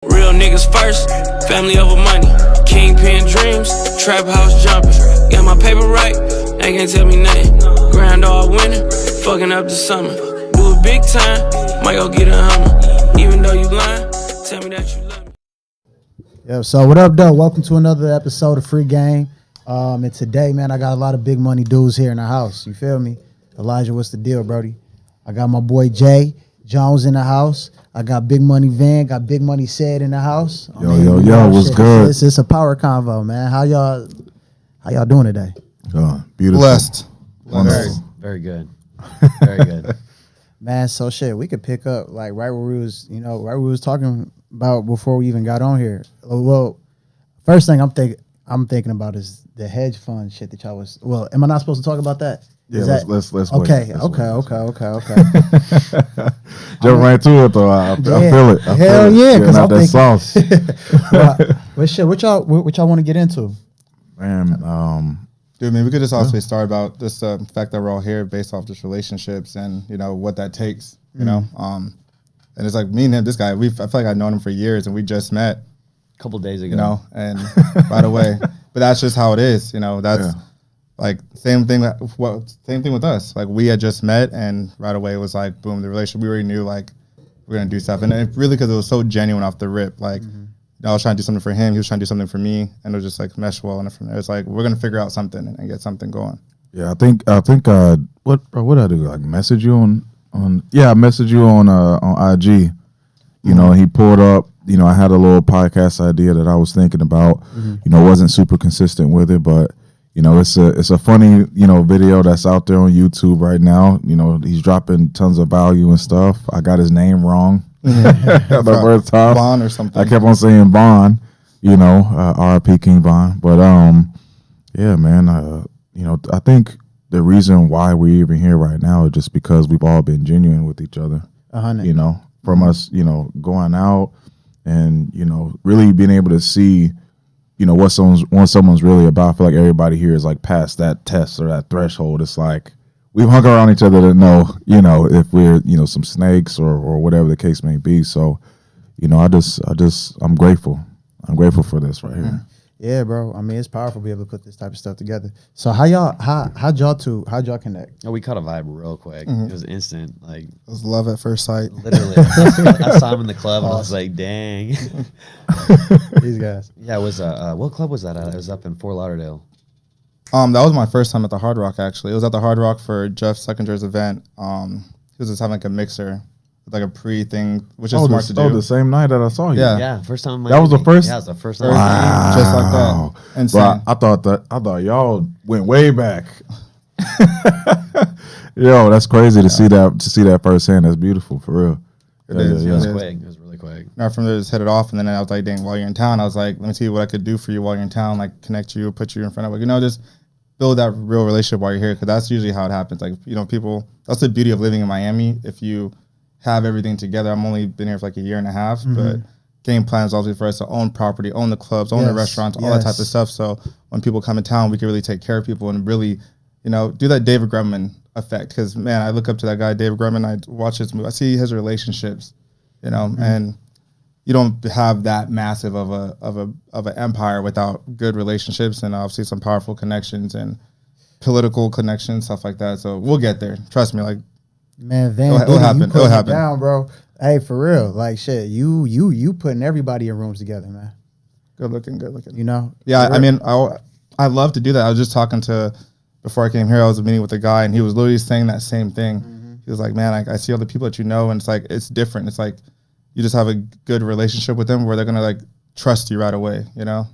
Real niggas first, family over money. Kingpin dreams, trap house jumping. Got my paper right, they can't tell me nothing. Grand all winning, fucking up the summer. Do it big time, might go get a Hummer. Even though you lying, tell me that you love me. Yeah, so what up, though? Welcome to another episode of Free Game. And today, man, I got a lot of big money dudes here in the house. You feel me? Elijah, what's the deal, Brody? I got my boy Jay Jones in the house. I got Big Money Van, got Big Money Said in the house. Yo, what's good? It's a power convo, man. How y'all doing today? Beautiful. Blessed. Very good. Very good. Man, so shit, we could pick up like right where we was talking about before we even got on here. Well, first thing I'm thinking about is the hedge fund shit that y'all was. Well, am I not supposed to talk about that? Yeah, let's okay. Jump right to it though. I feel it. Hell yeah, because I'm thinking sauce. What y'all want to get into? Man, Dude, maybe we could just also start about this fact that we're all here based off just relationships and what that takes. You know, and it's like me and him. This guy, I feel like I've known him for years, and we just met A couple days ago. And right away. But that's just how it is. That's. Like same thing with us. Like we had just met, and right away it was like boom, the relationship. We already knew like we're gonna do stuff, and it really because it was so genuine off the rip. Like I was trying to do something for him, he was trying to do something for me, and it was just like mesh well. And from there, it's like we're gonna figure out something and get something going. yeah, I think what did I do? Like message you on I messaged you on IG. You know, he pulled up. I had a little podcast idea that I was thinking about. Wasn't super consistent with it, but. It's a funny, video that's out there on YouTube right now. He's dropping tons of value and stuff. I got his name wrong the first time. Bond or something. I kept on saying Bond, RIP King Bond. But, yeah, man, I think the reason why we're even here right now is just because we've all been genuine with each other. 100. From us, going out and, really being able to see what someone's really about. I feel like everybody here is like past that test or that threshold. It's like we've hung around each other to know, if we're, some snakes or whatever the case may be. So, I'm grateful. I'm grateful for this right here. Yeah, bro. I mean, it's powerful to be able to put this type of stuff together. So how'd y'all connect? Oh, we caught a vibe real quick. It was instant. Like It was love at first sight. literally. I saw him in the club and I was like, dang. These guys. Yeah, it was what club was that at? It was up in Fort Lauderdale. That was my first time at the Hard Rock. Actually, it was at the Hard Rock for Jeff Secondger's event. He was just having like a mixer. Like a pre-thing, which is smart to do. The same night that I saw you. Yeah, first time. That was the first? Yeah, it was the first time. Wow. Just like that. And Bro, I thought y'all went way back. Yo, that's crazy to see that firsthand. That's beautiful for real. It is. It was quick. It was really quick. Now from there, just hit it off, and then I was like, "Dang, while you're in town," I was like, "Let me see what I could do for you while you're in town. Like connect you, put you in front of just build that real relationship while you're here, because that's usually how it happens. Like people, that's the beauty of living in Miami. If you have everything together. I've only been here for like a year and a half, but game plan is obviously for us to own property, own the clubs, own the restaurants, all that type of stuff. So when people come in town, we can really take care of people and really, do that David Grumman effect. Because man, I look up to that guy, David Grumman. I watch his movie. I see his relationships, and you don't have that massive of an empire without good relationships and obviously some powerful connections and political connections, stuff like that. So we'll get there. Trust me, like. Man, Van, it'll happen. It'll happen. Down, bro. Hey, for real, like shit. You putting everybody in rooms together, man. Good looking. Yeah, I mean, I love to do that. I was just talking to before I came here. I was meeting with a guy, and he was literally saying that same thing. He was like, "Man, I see all the people that and it's like it's different. It's like you just have a good relationship with them where they're gonna like trust you right away. Yeah.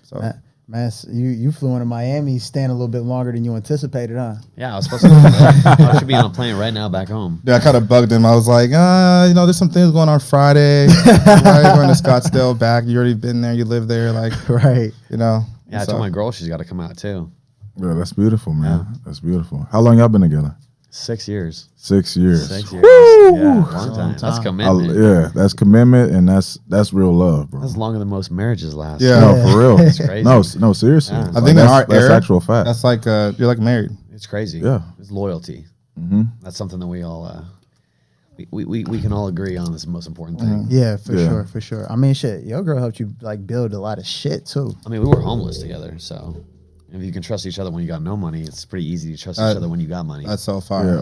So. Man, you flew into Miami, staying a little bit longer than you anticipated, huh? Yeah, I was supposed to. I should be on a plane right now back home. Yeah, I kind of bugged him. I was like, there's some things going on Friday. Why are you going to Scottsdale back? You already been there. You live there, like right. Yeah, I told my girl she's got to come out too. Yeah, that's beautiful, man. Yeah. That's beautiful. How long y'all been together? 6 years. 6 years. 6 years. Woo! Yeah, long time. That's commitment. That's commitment, and that's real love, bro. That's longer than most marriages last. Yeah, no, for real. It's crazy. No, seriously. Yeah. I think in our that's era, actual fact. That's like you're like married. It's crazy. Yeah, it's loyalty. That's something that we all we can all agree on this most important thing. Yeah, for Yeah. sure, for sure. I mean, shit, your girl helped you like build a lot of shit too. I mean, we were homeless together, so if you can trust each other when you got no money, it's pretty easy to trust each other when you got money. That's so far. Yeah.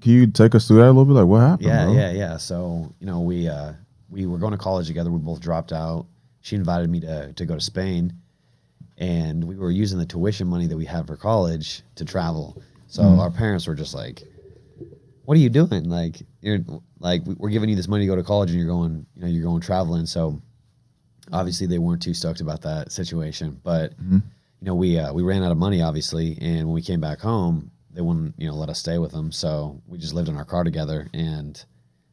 Can you take us through that a little bit? Like what happened? Yeah, bro? yeah. So, we were going to college together. We both dropped out. She invited me to go to Spain, and we were using the tuition money that we had for college to travel. So our parents were just like, "What are you doing? Like, we're giving you this money to go to college, and you're going traveling." So obviously they weren't too stoked about that situation, but we ran out of money, obviously, and when we came back home, they wouldn't let us stay with them. So we just lived in our car together and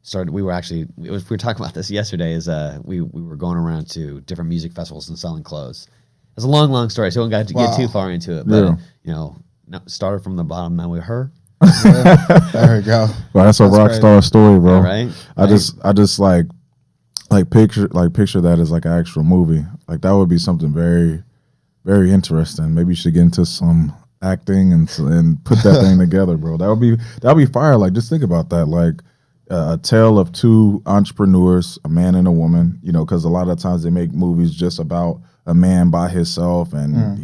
started. We were talking about this yesterday. Is we were going around to different music festivals and selling clothes. It's a long story, so I don't got to get too far into it. But started from the bottom. Now we're her. There we go. Well, that's a rock crazy. star story, bro. Yeah, right? I just like picture that as like an actual movie. Like that would be something very, very interesting. Maybe you should get into some acting and put that thing together, bro. That would be fire. Like just think about that. Like a tale of two entrepreneurs, a man and a woman. Because a lot of times they make movies just about a man by himself, and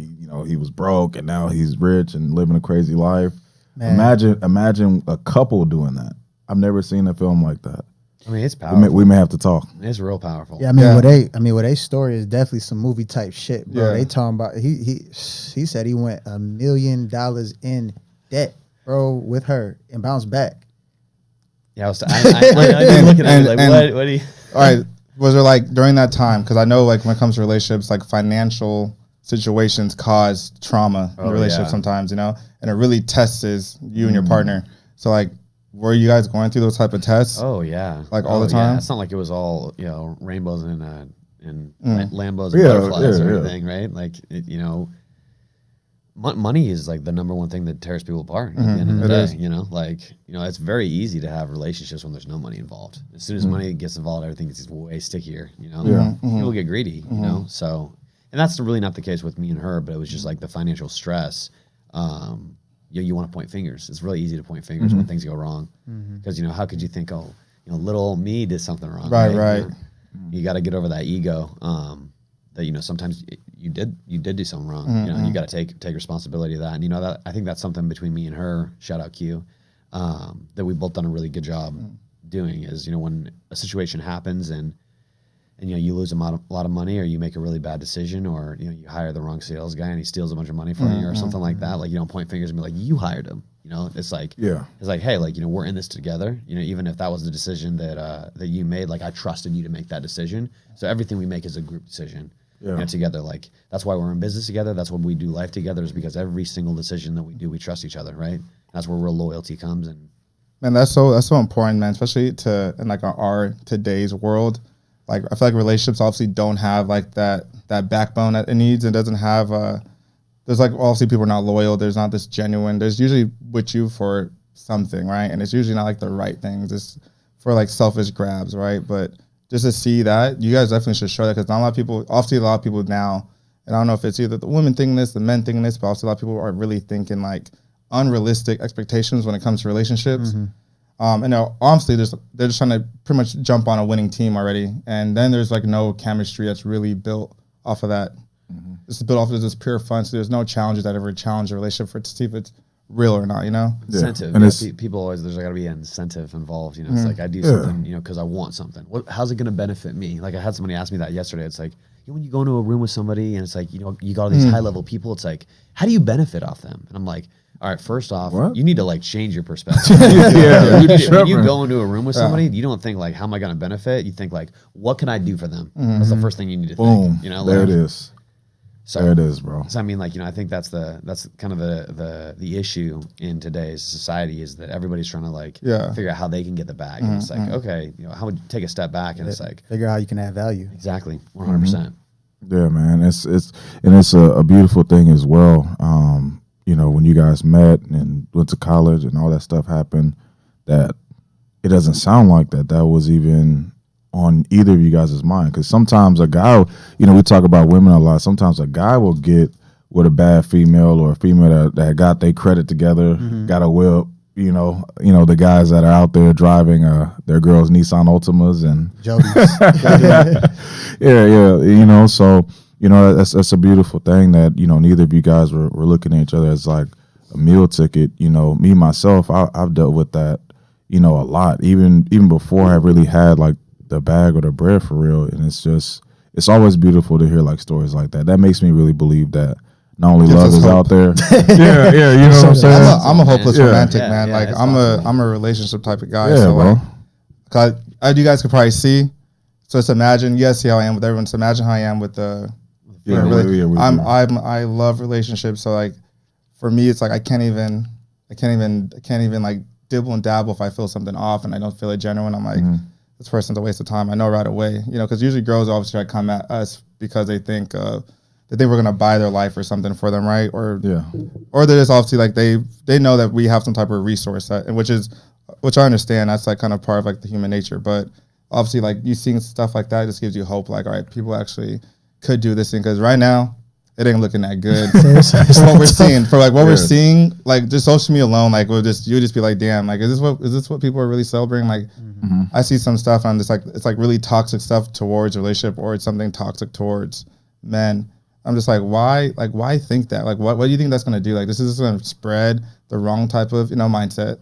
he was broke and now he's rich and living a crazy life. Man. Imagine a couple doing that. I've never seen a film like that. I mean, it's powerful. We may have to talk. It's real powerful. Yeah, what they story is definitely some movie type shit, bro. Yeah. They talking about he said he went $1 million in debt, bro, with her and bounced back. Yeah, I'm looking at you like, what do you? All right. Was there like during that time? Because I know like when it comes to relationships, like financial situations cause trauma in a relationship sometimes, and it really tests you and your partner. So like, were you guys going through those type of tests? Oh yeah, Like all the time? Yeah. It's not like it was all rainbows and Lambos and butterflies or anything, right? Like money is like the number one thing that tears people apart at the end of the day. It's very easy to have relationships when there's no money involved. As soon as money gets involved, everything gets way stickier. People get greedy. So, and that's really not the case with me and her, but it was just like the financial stress. You want to point fingers. It's really easy to point fingers when things go wrong, because how could you think, little old me did something wrong? Right. You got to get over that ego. That sometimes you did do something wrong. You got to take responsibility of that. And that I think that's something between me and her. Shout out Q, that we've both done a really good job doing. Is when a situation happens and you lose a lot of money, or you make a really bad decision, or you hire the wrong sales guy and he steals a bunch of money from you, or something like that. Like you don't point fingers and be like, you hired him. It's like hey, like we're in this together. Even if that was the decision that you made, like I trusted you to make that decision. So everything we make is a group decision. Together. Like that's why we're in business together. That's why we do life together, is because every single decision that we do, we trust each other, right? That's where real loyalty comes. And man, that's so important, man. Especially in like our today's world. Like I feel like relationships obviously don't have like that backbone that it needs. It doesn't have there's like obviously people are not loyal. There's not this genuine. There's usually with you for something, right? And it's usually not like the right things. It's for like selfish grabs, right? But just to see that, you guys definitely should show that, because not a lot of people, obviously a lot of people now, and I don't know if it's either the women thinking this, the men thinking this, but also a lot of people are really thinking like unrealistic expectations when it comes to relationships. And honestly, they're just trying to pretty much jump on a winning team already, and then there's like no chemistry that's really built off of that. This is built off of just pure fun, so there's no challenges that ever challenge a relationship to see if it's real or not, Incentive. And People always, there's got to be an incentive involved. It's like I do something, because I want something. How's it going to benefit me? Like I had somebody ask me that yesterday. It's like, when you go into a room with somebody and it's like, you got all these high level people. It's like, how do you benefit off them? And I'm like, all right, first off, you need to like change your perspective. When you go into a room with somebody, you don't think like, how am I going to benefit? You think like, what can I do for them? That's the first thing you need to think. There it is. So, there it is, bro. So I mean, like, I think that's kind of the issue in today's society, is that everybody's trying to like figure out how they can get the bag. And it's like, okay, how would you take a step back and it's like figure out how you can add value. Exactly, 100%. Yeah, man. It's a beautiful thing as well. When you guys met and went to college and all that stuff happened, that it doesn't sound like that was even on either of you guys' mind. Because sometimes a guy, we talk about women a lot. Sometimes a guy will get with a bad female, or a female that got their credit together, got a whip, the guys that are out there driving their girls' Nissan Altimas and Jody's. yeah. So that's a beautiful thing that neither of you guys were looking at each other as like a meal ticket. Me myself, I've dealt with that a lot, even before I really had like the bag or the bread for real. And it's always beautiful to hear like stories like that. That makes me really believe that not only love is out there. yeah, you know what I'm saying? I'm a hopeless romantic, Yeah, man. yeah, like it's I'm awesome. a relationship type of guy. Yeah, so bro. like, 'cause as you guys could probably see. So just imagine, you guys see how I am with everyone. So imagine how I am with the. Yeah, I love relationships. So like, for me, it's like I can't even like dibble and dabble if I feel something off and I don't feel it genuine. I'm like, this person's a waste of time. I know right away, because usually girls obviously try to come at us because they think we're gonna buy their life or something for them, right? Or they're just obviously like they know that we have some type of resource which I understand. That's like kind of part of like the human nature, but obviously like you seeing stuff like that just gives you hope. Like, all right, people actually could do this thing, because right now it ain't looking that good. For what we're seeing, we're seeing, like just social media alone, like you'll just be like, damn, like is this what people are really celebrating? Like, I see some stuff and I'm just like, it's like really toxic stuff towards a relationship, or it's something toxic towards men. I'm just like, why think that? Like, what do you think that's gonna do? Like, this is gonna spread the wrong type of mindset.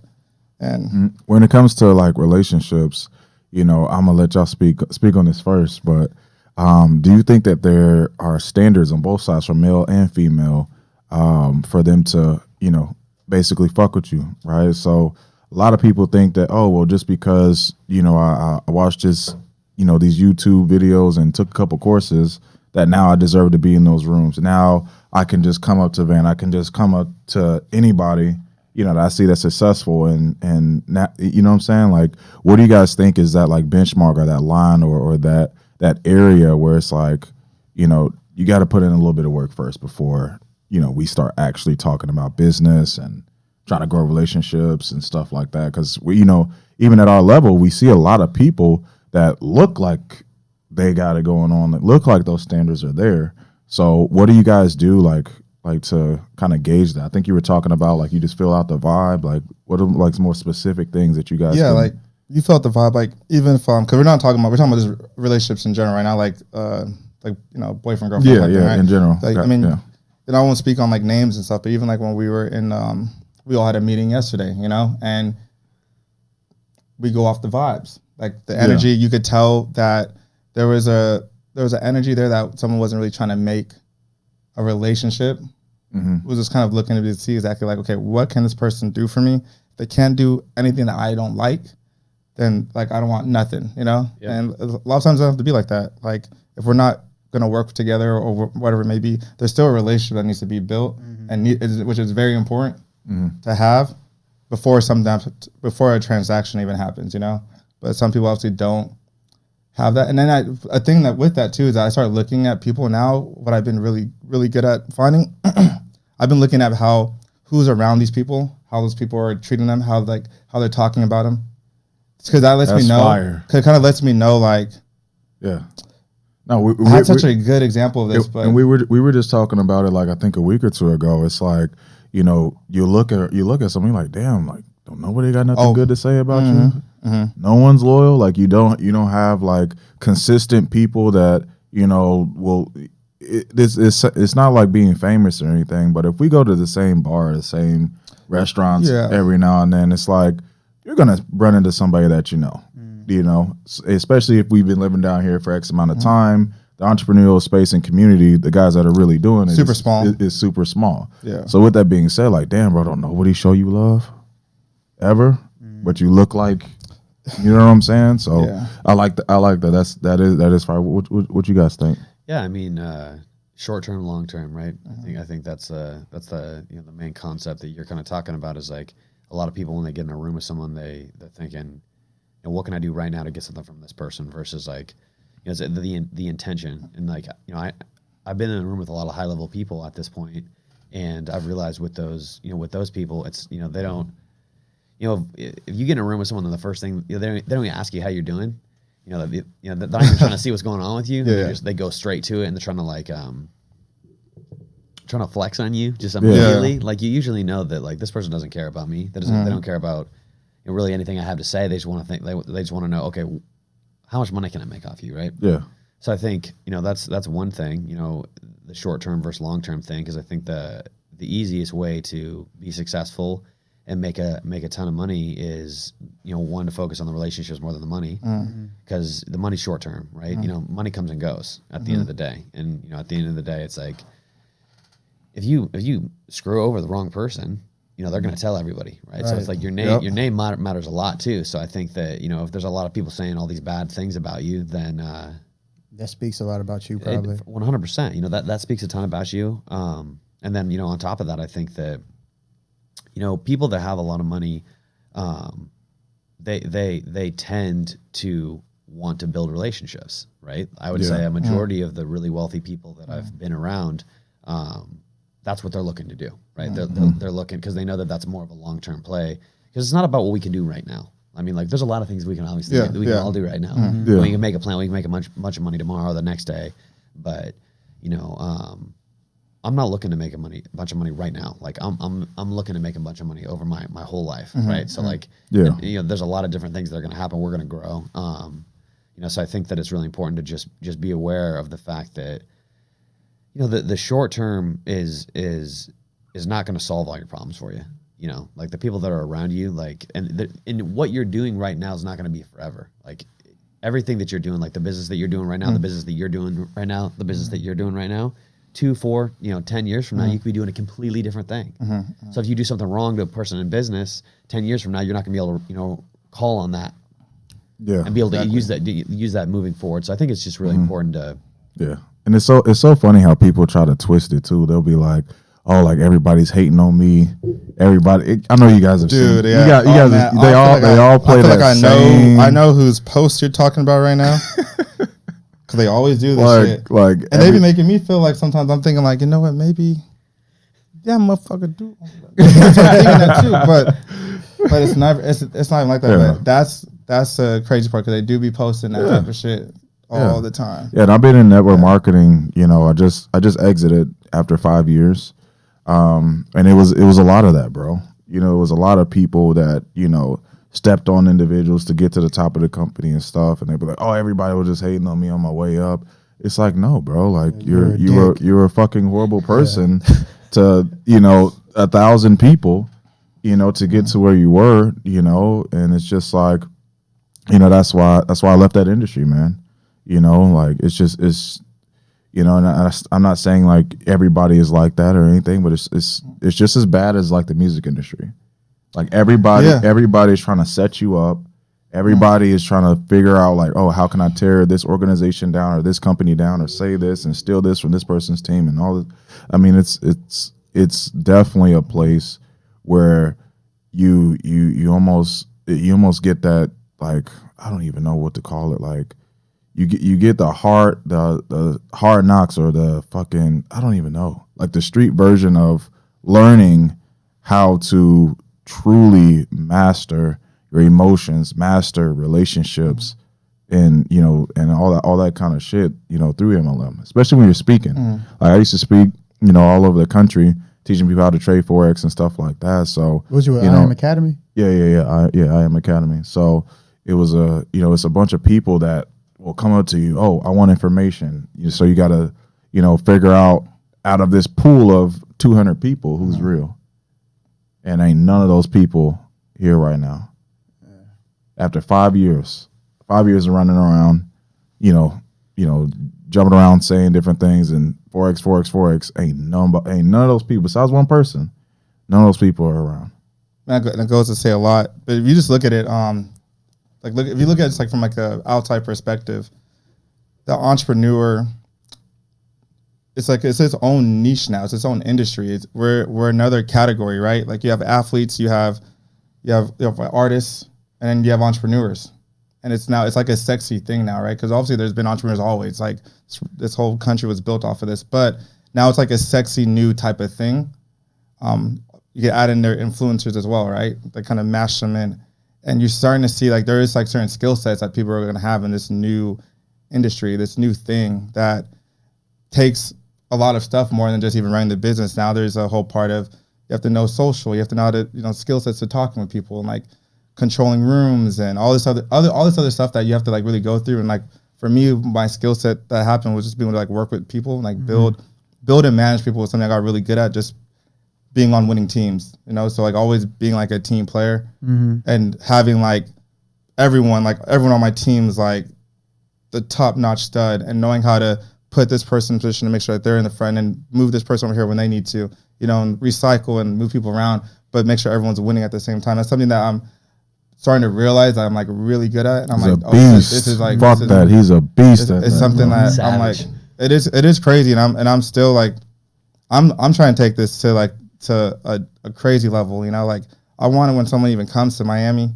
And when it comes to like relationships, I'm gonna let y'all speak on this first, but do you think that there are standards on both sides, for male and female, for them to, basically fuck with you, right? So a lot of people think that, oh, well, just because, I watched this, these YouTube videos and took a couple courses, that now I deserve to be in those rooms. Now I can just come up to Van, I can just come up to anybody, that I see that's successful, and not, you know what I'm saying? Like, what do you guys think is that like benchmark or that line or that area where it's like, you got to put in a little bit of work first before, we start actually talking about business and trying to grow relationships and stuff like that? Because we, even at our level, we see a lot of people that look like they got it going on, that look like those standards are there. So what do you guys do like to kind of gauge that? I think you were talking about like you just feel out the vibe. Like, what are like some more specific things that you guys like you felt the vibe, like even if because we're talking about just relationships in general right now, like boyfriend, girlfriend, right? in general. Like, I mean, and I won't speak on like names and stuff, but even like when we were in we all had a meeting yesterday, and we go off the vibes, like the energy. You could tell that there was an energy there that someone wasn't really trying to make a relationship. Was just kind of looking to see exactly like, okay, what can this person do for me? If they can't do anything that I don't like, then like I don't want nothing, And a lot of times I have to be like that. Like, if we're not gonna work together or whatever it may be, there's still a relationship that needs to be built, which is very important to have before a transaction even happens, But some people obviously don't have that. And then a thing that with that too is that I started looking at people now. What I've been really, really good at finding, I've been looking at who's around these people, how those people are treating them, how they're talking about them. Because that lets me know. Cause it kind of lets me know, like, yeah. No, I had such a good example of this, but and we were just talking about it like I think a week or two ago. It's like, you look at something like, damn, like, don't nobody got nothing good to say about you. No one's loyal. Like, you don't have like consistent people that will. It's not like being famous or anything, but if we go to the same bar, the same restaurants every now and then, it's like you're gonna run into somebody that especially if we've been living down here for X amount of time. The entrepreneurial space and community, the guys that are really doing it, is super small. Yeah. So with that being said, like, damn, bro, don't nobody show you love ever, but you look like, you know what I'm saying? So I like that. That is fine. What you guys think? Yeah, I mean, short term, long term, right? I think that's the the main concept that you're kind of talking about is like a lot of people when they get in a room with someone, they're thinking, what can I do right now to get something from this person versus like, the intention. And like, I've been in a room with a lot of high level people at this point, and I've realized with those people, it's they don't, if you get in a room with someone, then the first thing they don't even ask you how you're doing. They're not even trying to see what's going on with you. They go straight to it, and they're trying to like trying to flex on you just immediately, like you usually know that like this person doesn't care about me. They don't care about really anything I have to say. They just want to think. They just want to know. Okay, how much money can I make off you, right? Yeah. So I think that's one thing. The short term versus long term thing, because I think the easiest way to be successful and make a ton of money is one, to focus on the relationships more than the money, because the money's short term, right? Money comes and goes at the end of the day, and at the end of the day, it's like if you screw over the wrong person, they're going to tell everybody, right? So it's like your name matters a lot too. So I think that if there's a lot of people saying all these bad things about you, then that speaks a lot about you, probably. 100%. That speaks a ton about you. And then on top of that, I think that people that have a lot of money, they tend to want to build relationships, right? I would say a majority of the really wealthy people that I've been around, that's what they're looking to do, right? They're looking, because they know that that's more of a long-term play, because it's not about what we can do right now. I mean, like, there's a lot of things we can obviously can all do right now. We can make a plan, we can make a bunch of money tomorrow, the next day, but I'm not looking to make a bunch of money right now. Like I'm looking to make a bunch of money over my whole life, right? So like, there's a lot of different things that are going to happen. We're going to grow. So I think that it's really important to just be aware of the fact that the short term is not going to solve all your problems for you. Like the people that are around you, like, and what you're doing right now is not going to be forever. Like everything that you're doing, like the business that you're doing right now, the business that you're doing right now, the business that you're doing right now, 2, 4, 10 years from now, you could be doing a completely different thing. So if you do something wrong to a person in business, 10 years from now, you're not going to be able to, call on that. Yeah. And be able to use that moving forward. So I think it's just really important to. Yeah. And it's so funny how people try to twist it too. They'll be like, oh, like everybody's hating on me. Everybody, I know you guys have seen. Yeah. You guys, they all play that same. I know whose post you're talking about right now. Because they always do this shit. And they be making me feel like sometimes I'm thinking like, you know what, maybe, motherfucker do. I'm thinking that too, but it's not even like that. Yeah. But that's the crazy part, because they do be posting that type of shit all the time. Yeah, and I've been in network marketing. I just exited after 5 years, and it was a lot of that, bro. It was a lot of people that stepped on individuals to get to the top of the company and stuff, and they'd be like, "Oh, everybody was just hating on me on my way up." It's like, no, bro. Like you're a fucking horrible person to 1,000 people, to get to where you were, and it's just like, that's why I left that industry, man. Like it's and I'm not saying like everybody is like that or anything, but it's just as bad as like the music industry. Like everybody's trying to set you up. Everybody is trying to figure out like, oh, how can I tear this organization down or this company down or say this and steal this from this person's team and all this. I mean, it's definitely a place where you almost get that, like, I don't even know what to call it. Like you get the hard knocks, or the fucking, I don't even know, like the street version of learning how to truly master your emotions, master relationships, and and all that kind of shit, through MLM, especially when you're speaking. Like I used to speak, all over the country, teaching people how to trade Forex and stuff like that. So was you at I Am Academy? Yeah. I Am Academy. So it was it's a bunch of people that will come up to you. Oh, I want information. So you got to, figure out of this pool of 200 people who's real. And ain't none of those people here right now. Yeah. After 5 years of running around, jumping around saying different things and Forex, ain't none of those people besides one person. None of those people are around. That goes to say a lot. But if you just look at it, if you look at it like from like a outside perspective, the entrepreneur, it's its own niche now. It's its own industry. We're another category, right? Like you have athletes, you have artists, and then you have entrepreneurs. And it's like a sexy thing now, right? Because obviously there's been entrepreneurs always. Like this whole country was built off of this, but now it's like a sexy new type of thing. You can add in their influencers as well, right? They kind of mash them in, and you're starting to see like there is like certain skill sets that people are going to have in this new industry, this new thing that takes a lot of stuff more than just even running the business. Now there's a whole part of you have to know social, you have to know how to, skill sets to talking with people and like controlling rooms and all this other stuff that you have to like really go through. And like for me, my skill set that happened was just being able to like work with people and like build and manage people was something I got really good at, just being on winning teams, so like always being like a team player and having like everyone on my team is like the top notch stud, and knowing how to put this person in position to make sure that they're in the front and move this person over here when they need to, and recycle and move people around, but make sure everyone's winning at the same time. That's something that I'm starting to realize that I'm like really good at. And I'm He's like, a beast. This is like, fuck that. He's a beast. It's something that I'm like, it is crazy. And I'm still like, I'm trying to take this to like, to a crazy level, like I want it when someone even comes to Miami,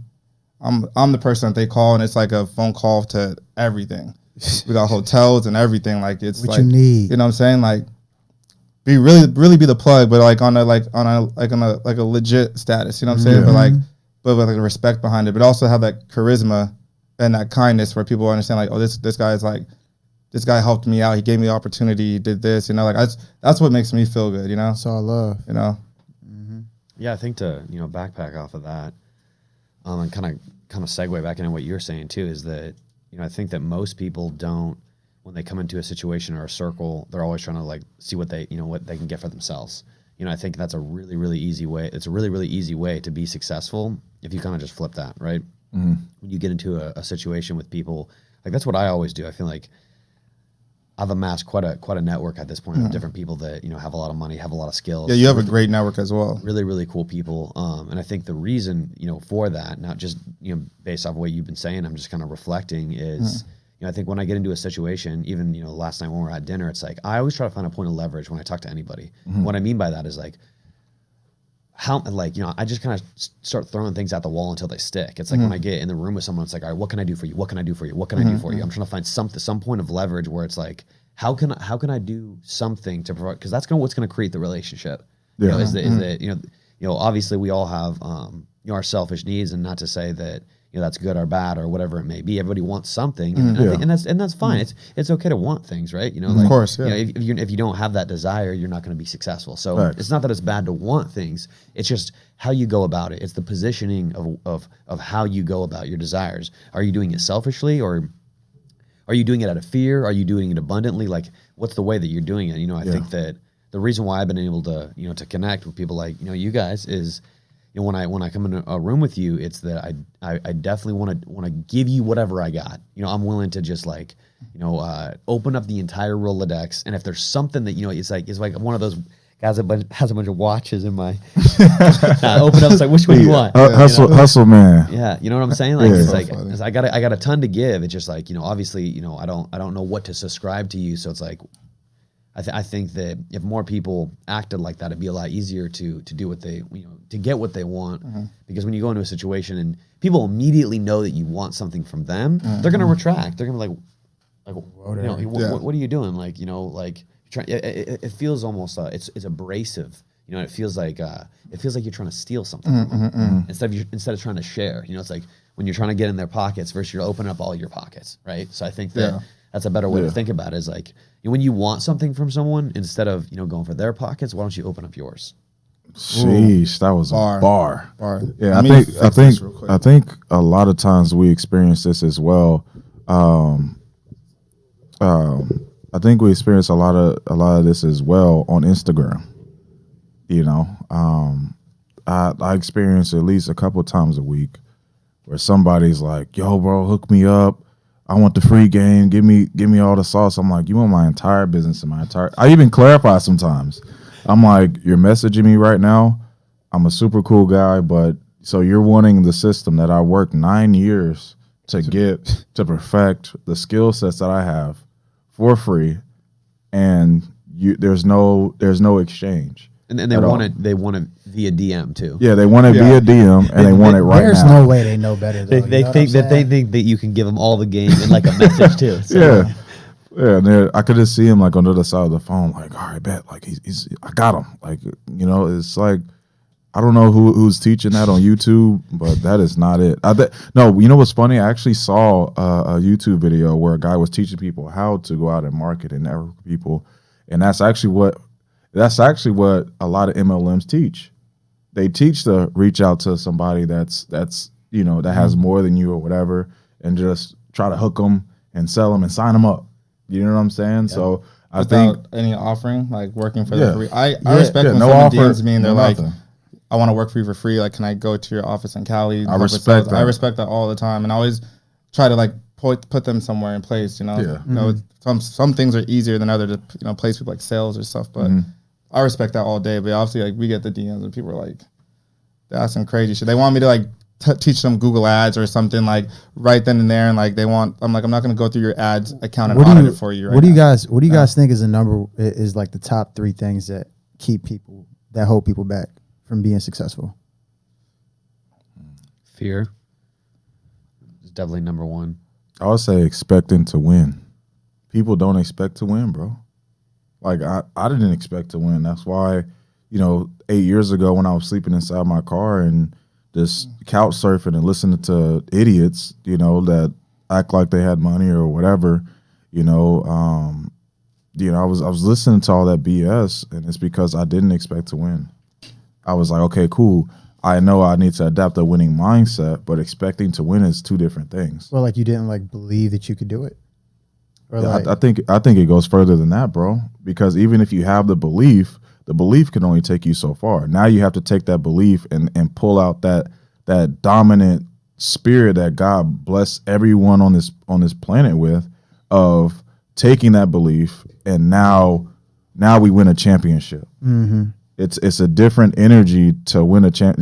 I'm the person that they call, and it's like a phone call to everything. We got hotels and everything. Like it's what like, you need. You know what I'm saying? Like be really be the plug, but like on a legit status, you know what I'm saying? Yeah. But with like a respect behind it, but also have that charisma and that kindness where people understand like, oh, this guy is like, this guy helped me out. He gave me the opportunity. He did this, like that's what makes me feel good, That's all love. Yeah, I think to backpack off of that, and kind of segue back into what you're saying too, is that I think that most people don't, when they come into a situation or a circle, they're always trying to like see what they what they can get for themselves. I think that's a really easy way. It's a really easy way to be successful if you kind of just flip that, right? When you get into a situation with people, like that's what I always do. I feel like I've amassed quite a network at this point of different people that have a lot of money, have a lot of skills. Yeah, you have a great network as well. Really cool people, and I think the reason for that, not just based off what you've been saying, I'm just kind of reflecting is I think when I get into a situation, even last night when we were at dinner, it's like I always try to find a point of leverage when I talk to anybody. What I mean by that is like how I just kind of start throwing things at the wall until they stick. It's like when I get in the room with someone, it's like, all right, what can I do for you? What can I do for you? What can I do for you? I'm trying to find some point of leverage where it's like, how can I do something to provide? Because that's what's going to create the relationship. Yeah. Is that obviously we all have our selfish needs, and not to say that that's good or bad or whatever it may be. Everybody wants something, and that's fine. It's okay to want things, right? Of course, yeah. If you don't have that desire, you're not going to be successful. So it's not that it's bad to want things. It's just how you go about it. It's the positioning of how you go about your desires. Are you doing it selfishly, or are you doing it out of fear? Are you doing it abundantly? Like, what's the way that you're doing it? I think that the reason why I've been able to to connect with people like you guys is. When I come in a room with you, it's that I definitely want to give you whatever I got. I'm willing to just like, open up the entire Rolodex, and if there's something that it's like one of those guys that has a bunch of watches in my. Open up, it's like, which one do you want? Hustle, man. Yeah, you know what I'm saying? Like it's like funny. I got a ton to give. It's just like obviously I don't know what to subscribe to you, so it's like. I think that if more people acted like that, it'd be a lot easier to do what they to get what they want. Because when you go into a situation and people immediately know that you want something from them, they're gonna retract. They're gonna be like what are you doing? Like it feels almost it's abrasive. It feels like you're trying to steal something from them instead of trying to share. It's like when you're trying to get in their pockets versus you're opening up all your pockets, right? So I think that that's a better way to think about it. Is like when you want something from someone, instead of going for their pockets, why don't you open up yours? Sheesh, that was a bar. Yeah, I think a lot of times we experience this as well. I think we experience a lot of this as well on Instagram. I experience at least a couple times a week where somebody's like, "Yo, bro, hook me up. I want the free game. Give me all the sauce." I'm like, you want my entire business and I even clarify sometimes. I'm like, you're messaging me right now. I'm a super cool guy, but so you're wanting the system that I worked 9 years to get to perfect the skill sets that I have for free, and there's no exchange. And they want it via DM too. Yeah, they want it via DM, and they want it right now. There's no way they know better. Though, they think that you can give them all the game in like a message too. So. Yeah. And I could just see him like on the other side of the phone, like, all right, bet, like he's I got him. Like it's like I don't know who's teaching that on YouTube, but that is not it. No, you know what's funny? I actually saw a YouTube video where a guy was teaching people how to go out and market and network with people. And that's actually what a lot of MLMs teach. They teach to reach out to somebody that's that has more than you or whatever, and just try to hook them and sell them and sign them up. You know what I'm saying? So I Without think any offering, like working for Yeah. them for free. I respect when no someone offer, DMs me and they're no like, nothing. I want to work for you for free. Like, can I go to your office in Cali? I respect that. I respect that all the time, and I always try to like put them somewhere in place. You know, Yeah. You know, some things are easier than others to place people like sales or stuff. But I respect that all day. But obviously, like we get the DMs and people are like, that's some crazy shit. They want me to like teach them Google Ads or something like right then and there, and like I'm like, I'm not gonna go through your ads account and audit it for you. Right what do you now. guys What do you guys think is is like the top 3 things that hold people back from being successful? Fear is definitely number one. I would say expecting to win. People don't expect to win, bro. Like I didn't expect to win. That's why, 8 years ago when I was sleeping inside my car and just couch surfing and listening to idiots, that act like they had money or whatever, I was listening to all that BS, and it's because I didn't expect to win. I was like, okay, cool. I know I need to adapt a winning mindset, but expecting to win is 2 different things. Well, like you didn't like believe that you could do it, or Yeah, like I think it goes further than that, bro. Because even if you have the belief can only take you so far. Now you have to take that belief and pull out that dominant spirit that God bless everyone on this planet with, of taking that belief, and now we win a championship. Mm-hmm. It's a different energy to win a champ.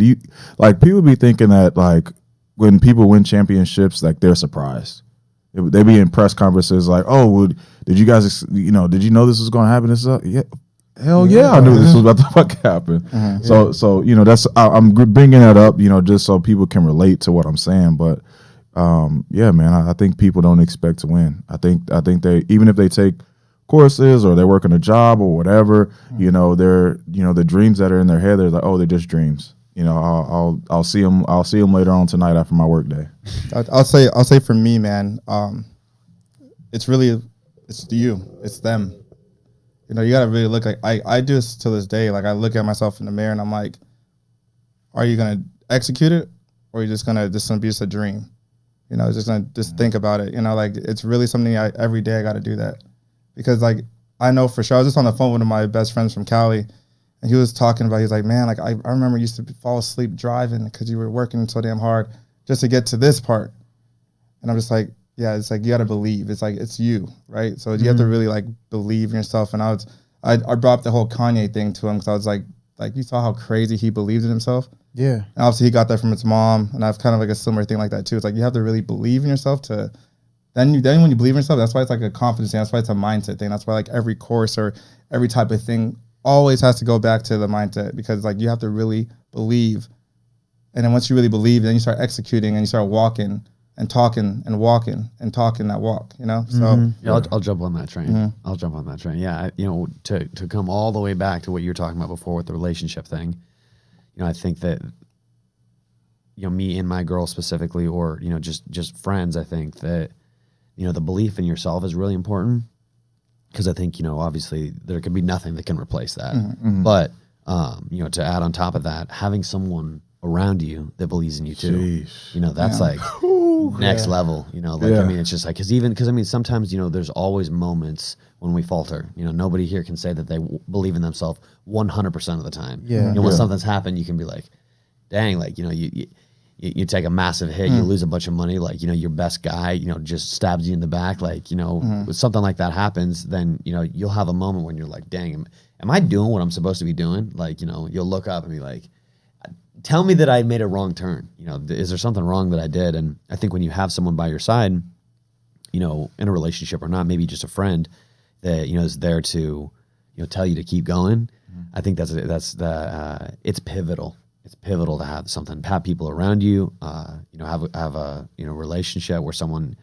Like people be thinking that like when people win championships, like they're surprised. They be in press conferences like, "Oh, did you guys, did you know this was going to happen?" This yeah, hell yeah, I knew this was about to fuck happen. So that's I'm bringing that up, just so people can relate to what I'm saying. But yeah, man, I think people don't expect to win. I think they, even if they take courses or they're working a job or whatever, they're the dreams that are in their head, they're like, oh, they're just dreams. I'll see them later on tonight after my work day. I'll say for me, man, it's you, it's them. You gotta really look like I do this to this day. Like I look at myself in the mirror and I'm like, are you gonna execute it, or are you just gonna be just a dream? Just gonna think about it. Like it's really something every day I got to do that, because like I know for sure. I was just on the phone with one of my best friends from Cali, and he was talking about, he's like, man, like I remember you used to fall asleep driving because you were working so damn hard just to get to this part. And I'm just like, yeah, it's like you got to believe. It's like it's you, right? So you have to really like believe in yourself. And I brought up the whole Kanye thing to him, because I was like you saw how crazy he believed in himself. Yeah. And obviously he got that from his mom, and I have kind of like a similar thing like that too. It's like you have to really believe in yourself to then when you believe in yourself, that's why it's like a confidence thing. That's why it's a mindset thing. That's why like every course or every type of thing always has to go back to the mindset, because like you have to really believe. And then once you really believe, then you start executing and you start walking and talking and walking and talking that walk, So Yeah, I'll jump on that train. I'll jump on that train. Yeah, to come all the way back to what you were talking about before with the relationship thing. I think that me and my girl specifically, or just friends, I think that the belief in yourself is really important, because I think obviously there could be nothing that can replace that. But to add on top of that, having someone around you that believes in you too. Sheesh. That's like next level. I mean, it's just like because I mean sometimes there's always moments when we falter. Nobody here can say that they believe in themselves 100% of the time. Yeah. When something's happened, you can be like, dang, like you take a massive hit, you lose a bunch of money, like your best guy just stabs you in the back, like when something like that happens, then you'll have a moment when you're like, dang, am I doing what I'm supposed to be doing? Like you'll look up and be like, tell me that I made a wrong turn. Is there something wrong that I did? And I think when you have someone by your side, in a relationship or not, maybe just a friend that is there to tell you to keep going. I think that's it's pivotal. It's pivotal to have people around you, have a relationship where someone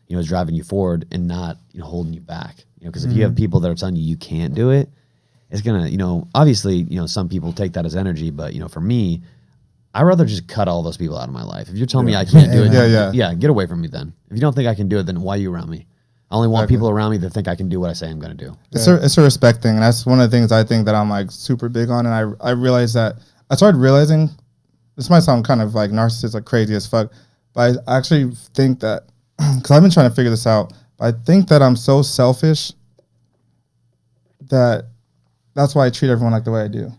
is driving you forward and not holding you back. Because if you have people that are telling you can't do it, it's gonna obviously some people take that as energy, but for me, I'd rather just cut all those people out of my life. If you're telling me I can't do it, get away from me then. If you don't think I can do it, then why are you around me? I only want people around me that think I can do what I say I'm going to do. It's a respect thing, and that's one of the things I think that I'm like super big on. And I realized that I started realizing this might sound kind of like narcissist, like crazy as fuck, but I actually think that because I've been trying to figure this out. I think that I'm so selfish that's why I treat everyone like the way I do.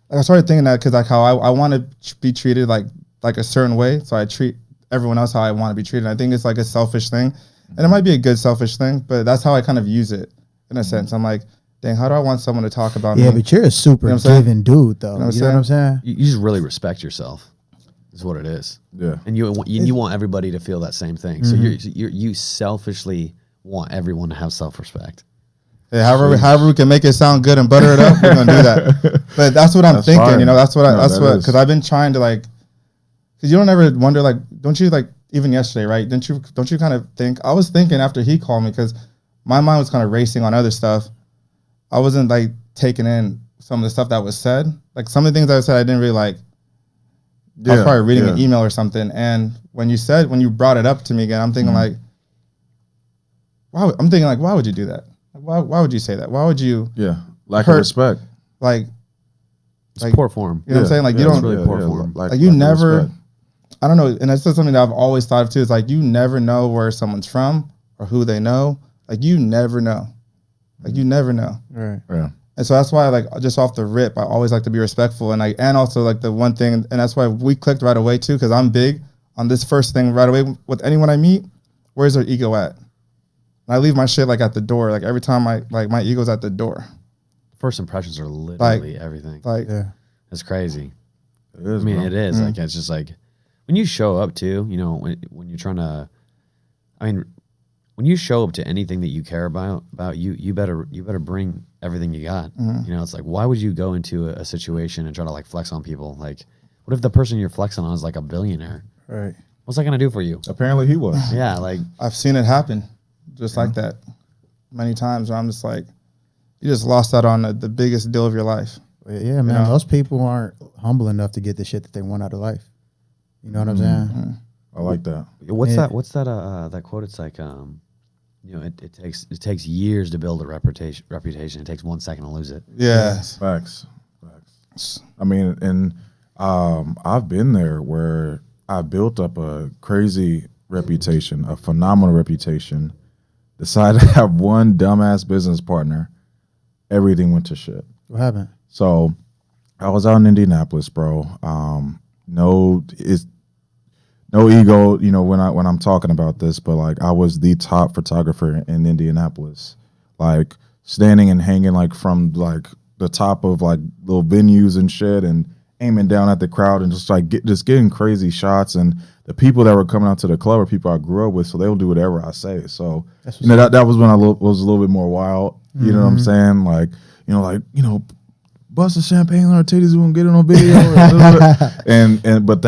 Like I started thinking that because like how I want to be treated like a certain way, so I treat everyone else how I want to be treated. I think it's like a selfish thing, and it might be a good selfish thing, but that's how I kind of use it in a sense. I'm like, dang, how do I want someone to talk about me? Yeah, but you're a super giving dude, though. You know what I'm saying? You just really respect yourself. Is what it is. Yeah. And you want everybody to feel that same thing. So you selfishly want everyone to have self-respect. Yeah, however we can make it sound good and butter it up, we're gonna do that. But that's what I'm thinking. Fine. You know, that's what because I've been trying to like, because you don't ever wonder like, don't you like even yesterday, right? Don't you kind of think? I was thinking after he called me because my mind was kind of racing on other stuff. I wasn't like taking in some of the stuff that was said. Like some of the things I said, I didn't really like. I was probably reading an email or something, and when you brought it up to me again, I'm thinking like, why would you do that? Why would you say that? Why would you? Yeah, lack of respect. Like, it's poor form. You know what I'm saying? Like you don't really poor form. Like you never. I don't know, and that's something that I've always thought of too. Is like you never know where someone's from or who they know. Like you never know. Like you never know. Right. Yeah. And so that's why, like, just off the rip, I always like to be respectful, and also like the one thing, and that's why we clicked right away too, because I'm big on this first thing right away with anyone I meet. Where's their ego at? And I leave my shit like at the door. Like every time my ego's at the door. First impressions are literally everything. Like, it's crazy. It is. I mean, it is. Mm-hmm. Like it's just like when you show up too. You know, when you're trying to, when you show up to anything that you care about you better bring everything you got. Mm-hmm. You know, it's like, why would you go into a situation and try to like flex on people? Like, what if the person you're flexing on is like a billionaire? Right. What's that gonna do for you? Apparently he was. Yeah, like I've seen it happen just like that many times where I'm just like, you just lost out on the biggest deal of your life. Yeah, man. Most people aren't humble enough to get the shit that they want out of life. You know what I'm saying? I like that. What's that quote? It's like you know, it takes years to build a reputation. It takes 1 second to lose it. Yeah. Facts. I mean, and I've been there where I built up a crazy reputation, a phenomenal reputation, decided to have one dumbass business partner. Everything went to shit. What happened? So I was out in Indianapolis, bro. No ego, you know, when I'm talking about this, but like I was the top photographer in Indianapolis, like standing and hanging like from like the top of like little venues and shit, and aiming down at the crowd and just like getting crazy shots. And the people that were coming out to the club are people I grew up with, so they'll do whatever I say. So you know that was when I was a little bit more wild. You know what I'm saying? Like bust the champagne on our titties, we won't get it on video. But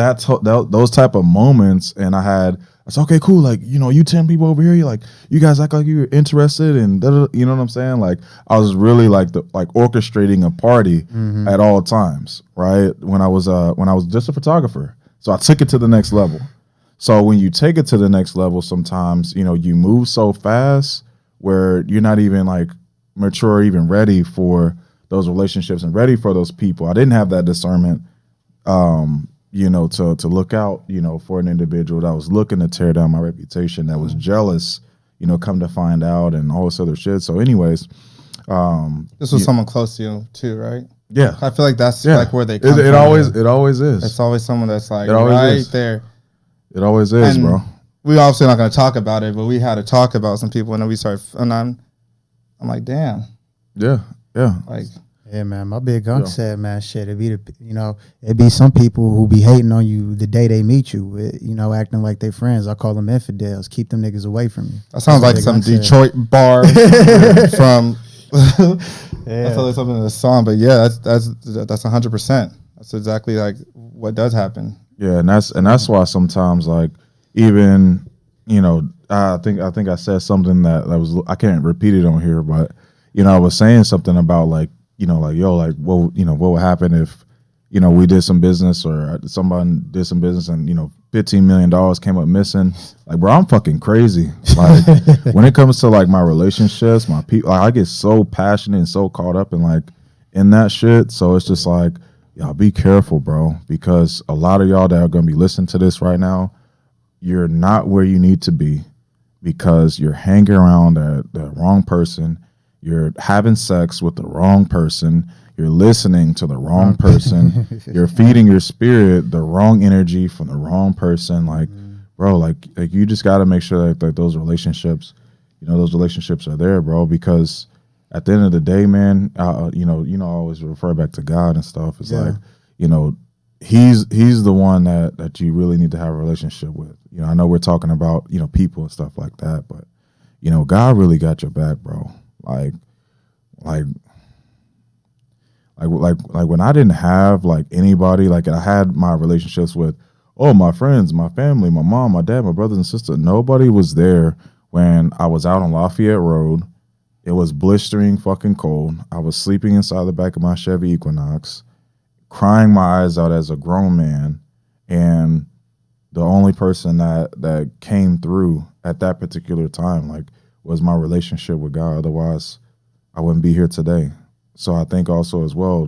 those type of moments, and I said, okay, cool. Like, you know, you 10 people over here, you guys act like you're interested, and you know what I'm saying? Like, I was really like orchestrating a party at all times, right? When I was just a photographer, so I took it to the next level. So when you take it to the next level, sometimes you know you move so fast where you're not even like mature, or even ready for those relationships and ready for those people. I didn't have that discernment, you know, to look out, you know, for an individual that was looking to tear down my reputation, that was jealous, you know, come to find out, and all this other shit. So anyways, this was someone close to you too, right? Yeah. I feel like that's like where they come from. It always is. It's always someone that's like right there. It always is, and bro. We obviously not going to talk about it, but we had to talk about some people, and then we started, and I'm like, damn. Yeah. Like, yeah, man. My big uncle said, man, shit. It'd be some people who be hating on you the day they meet you, you know, acting like they friends. I call them infidels. Keep them niggas away from you. That sounds like some Detroit bar from. That's like something in the song, but yeah, that's 100%. That's exactly like what does happen. Yeah, and that's why sometimes, like, even, you know, I think I said something that was, I can't repeat it on here, but you know, I was saying something about like, you know, like, yo, like, what would happen if, we did some business or somebody did some business and, $15 million came up missing. Like, bro, I'm fucking crazy. Like, when it comes to like my relationships, my people, like, I get so passionate and so caught up in that shit. So it's just like, y'all be careful, bro, because a lot of y'all that are going to be listening to this right now, you're not where you need to be because you're hanging around the wrong person. You're having sex with the wrong person. You're listening to the wrong person. You're feeding your spirit the wrong energy from the wrong person. Like, bro, like you just got to make sure that those relationships, those relationships are there, bro. Because at the end of the day, man, I always refer back to God and stuff. It's like, he's the one that you really need to have a relationship with. I know we're talking about people and stuff like that, but God really got your back, bro. Like when I didn't have like anybody, like I had my relationships with, my friends, my family, my mom, my dad, my brothers and sisters. Nobody was there when I was out on Lafayette Road. It was blistering fucking cold. I was sleeping inside the back of my Chevy Equinox, crying my eyes out as a grown man. And the only person that came through at that particular time, like, was my relationship with God. Otherwise, I wouldn't be here today. So I think also as well,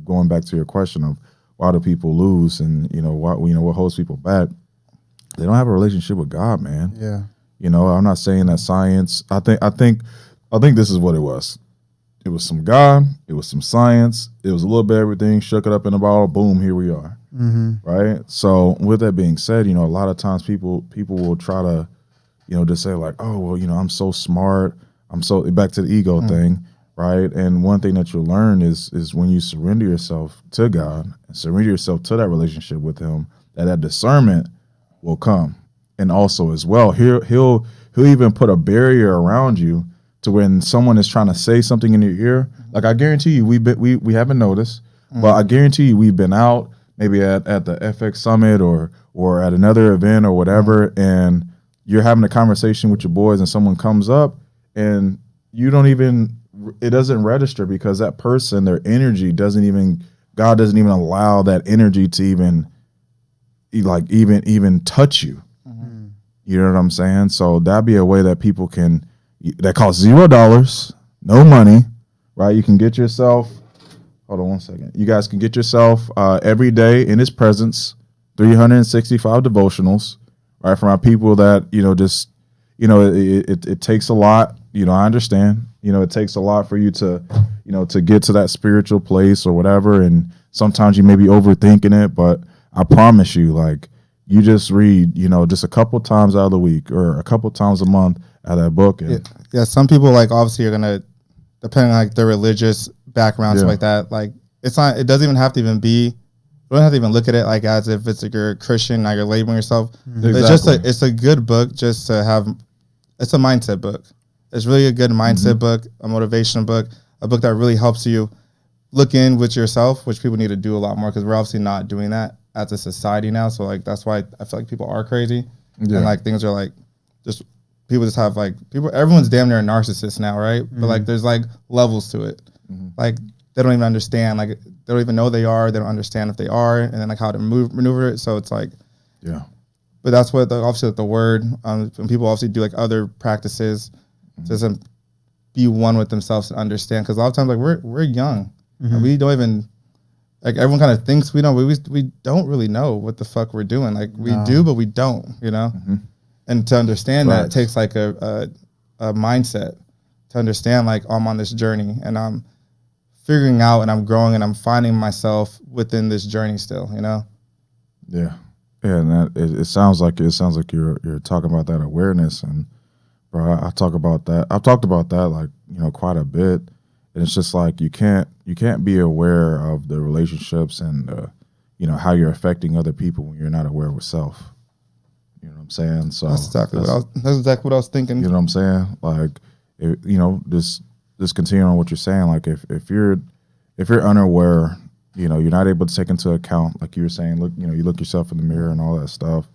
going back to your question of why do people lose and, what holds people back, they don't have a relationship with God, man. Yeah. I'm not saying that science, I think this is what it was. It was some God, it was some science, it was a little bit of everything, shook it up in a bottle, boom, here we are. Mm-hmm. Right? So with that being said, a lot of times people will try to, just say like, oh, well, I'm so smart. I'm so, back to the ego thing, right? And one thing that you'll learn is when you surrender yourself to God and surrender yourself to that relationship with Him, that discernment will come. And also as well, he'll even put a barrier around you to when someone is trying to say something in your ear. Like, I guarantee you, we haven't noticed, but I guarantee you we've been out maybe at the FX Summit or at another event or whatever, and you're having a conversation with your boys and someone comes up and it doesn't register because that person, their energy God doesn't even allow that energy to even touch you. You know what I'm saying? So that'd be a way that people that costs $0, no money, right? You can get yourself, hold on one second. You guys can get yourself every day in His presence, 365 devotionals, right? From our people that, it takes a lot. I understand, it takes a lot for you to, to get to that spiritual place or whatever. And sometimes you may be overthinking it, but I promise you, like, you just read, just a couple times out of the week or a couple times a month out of that book. And Yeah, some people, like, obviously are gonna, depending on like their religious background, stuff like that. Like, it's not. It doesn't even have to even be. You don't have to even look at it like as if it's like you're a Christian, like you're labeling yourself. Exactly. It's a good book just to have. It's a mindset book. It's really a good mindset book, a motivation book, a book that really helps you look in with yourself, which people need to do a lot more because we're obviously not doing that as a society now. So like that's why I feel like people are crazy and like things are like just people just have like people. Everyone's damn near a narcissist now, right? But like there's like levels to it. Like they don't even understand. Like they don't even know they are. They don't understand if they are, and then like how to maneuver it. So it's like, yeah. But that's what obviously the word. And people obviously do like other practices to be one with themselves and understand. Because a lot of times like we're young, and we don't even like everyone kind of thinks we know. We don't really know what the fuck we're doing. Like we do, but we don't. And to understand that it takes like a mindset to understand like I'm on this journey and I'm figuring out and I'm growing and I'm finding myself within this journey still, Yeah. Yeah, and that it sounds like you're talking about that awareness, and bro, I talk about that. I've talked about that like quite a bit, and it's just like you can't be aware of the relationships and how you're affecting other people when you're not aware of self. You know what I'm saying? So that's exactly what I was thinking. You know what I'm saying? Like, just continuing on what you're saying. Like if you're unaware. You're not able to take into account, like you were saying, look, you look yourself in the mirror and all that stuff.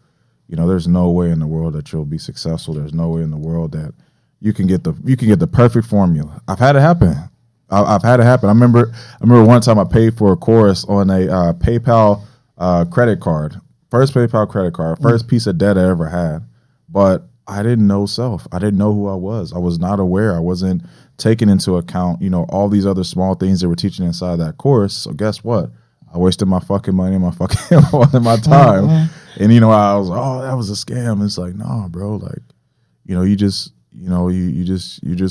There's no way in the world that you'll be successful. There's no way in the world that you can get the perfect formula. I've had it happen. I've had it happen. I remember one time I paid for a course on a PayPal credit card. First PayPal credit card. First piece of debt I ever had. But I didn't know self. I didn't know who I was. I was not aware. I wasn't taking into account, all these other small things they were teaching inside that course. So guess what? I wasted my fucking money and my fucking my time. And I was, oh, that was a scam. It's like, nah, bro. Like, you just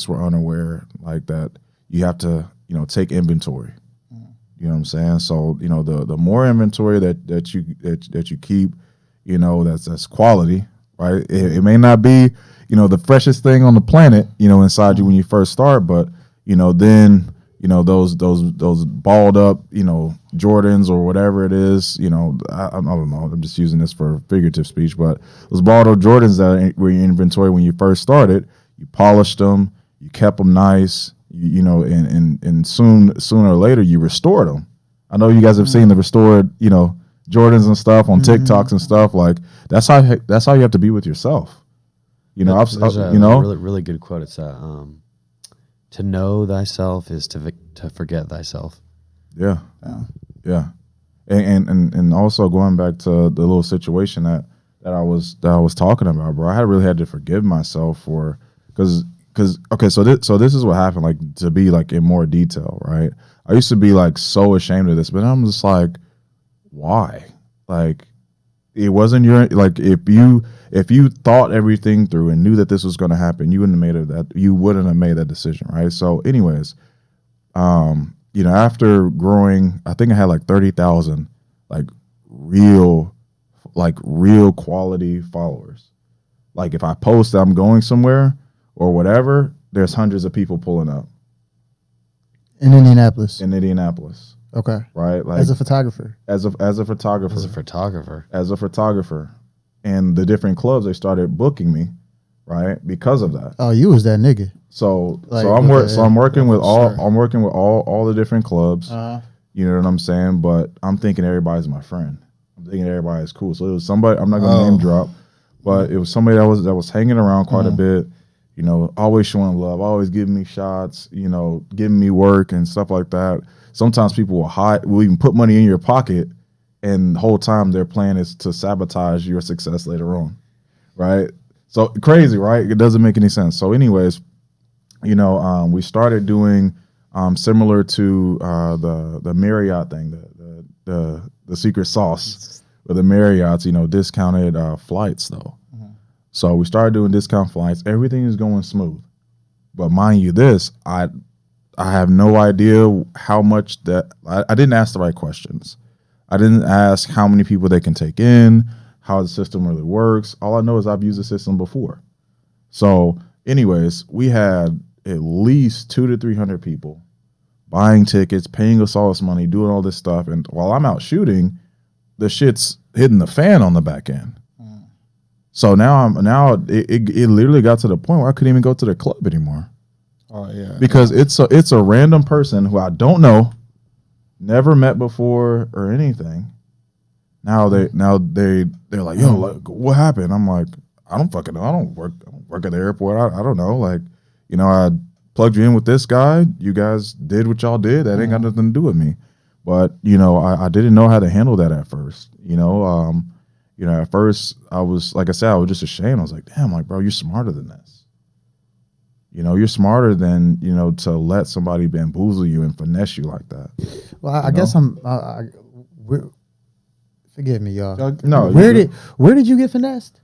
were unaware like that. You have to, take inventory. You know what I'm saying? So, the more inventory that you keep, that's quality, right? It may not be, the freshest thing on the planet, inside you when you first start, but then those balled up, Jordans or whatever it is, I don't know. I'm just using this for figurative speech, but those balled up Jordans that were in your inventory when you first started, you polished them, you kept them nice, and sooner or later you restored them. I know you guys have seen the restored, Jordans and stuff on TikToks and stuff. Like that's how you have to be with yourself. There's a really, really good quote. It's to know thyself is to forget thyself. Yeah. And also going back to the little situation that I was talking about, bro. I really had to forgive myself for because okay, so this is what happened. Like to be like in more detail, right? I used to be like so ashamed of this, but I'm just like, why? Like it wasn't your like if you thought everything through and knew that this was going to happen, you wouldn't have made that decision, right? So, anyways, after growing, I think I had like 30,000 like real quality followers. Like if I post that I'm going somewhere or whatever, there's hundreds of people pulling up in Indianapolis. Okay. Right? Like as a photographer. As a photographer. And the different clubs, they started booking me, right? Because of that. Oh, you was that nigga. So I'm working with all the different clubs. You know what I'm saying? But I'm thinking everybody's my friend. I'm thinking everybody's cool. So it was somebody, I'm not gonna name drop, but it was somebody that was hanging around quite a bit, always showing love, always giving me shots, giving me work and stuff like that. Sometimes people will even put money in your pocket, and the whole time their plan is to sabotage your success later on, right? So crazy, right? It doesn't make any sense. So anyways, we started doing similar to the Marriott thing, the secret sauce with the Marriotts, discounted flights though. So we started doing discount flights. Everything is going smooth. But mind you this, I have no idea how much that I didn't ask the right questions. I didn't ask how many people they can take in, how the system really works. All I know is I've used the system before. So anyways, we had at least 200 to 300 people buying tickets, paying us all this money, doing all this stuff. And while I'm out shooting, the shit's hitting the fan on the back end. So now it literally got to the point where I couldn't even go to the club anymore. Oh yeah. Because it's a random person who I don't know, never met before or anything. Now they're like, yo, like, what happened? I'm like, I don't fucking know. I don't work at the airport. I don't know. Like, I plugged you in with this guy. You guys did what y'all did. That ain't got nothing to do with me. But I didn't know how to handle that at first. At first I was, like I said, I was just ashamed. I was like, damn, like, bro, you're smarter than this. You're smarter than, to let somebody bamboozle you and finesse you like that. Well, I guess forgive me, y'all. No, where did you get finessed?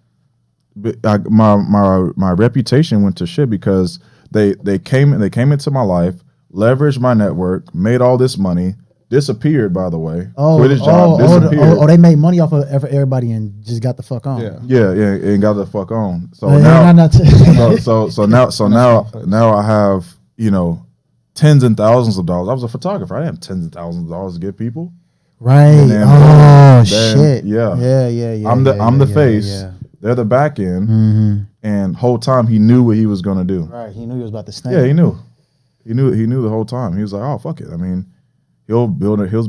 My reputation went to shit because they came into my life, leveraged my network, made all this money, disappeared, by the way. Quit his job, disappeared. They made money off of everybody and just got the fuck on. Yeah, and got the fuck on. So now I have, tens and thousands of dollars. I was a photographer. I didn't have tens of thousands of dollars to give people. Right. Shit. Yeah. I'm the face. Yeah. They're the back end. And whole time he knew what he was gonna do. Right. He knew he was about to snap. Yeah, he knew. He knew the whole time. He was like, oh, fuck it. I mean, he'll build his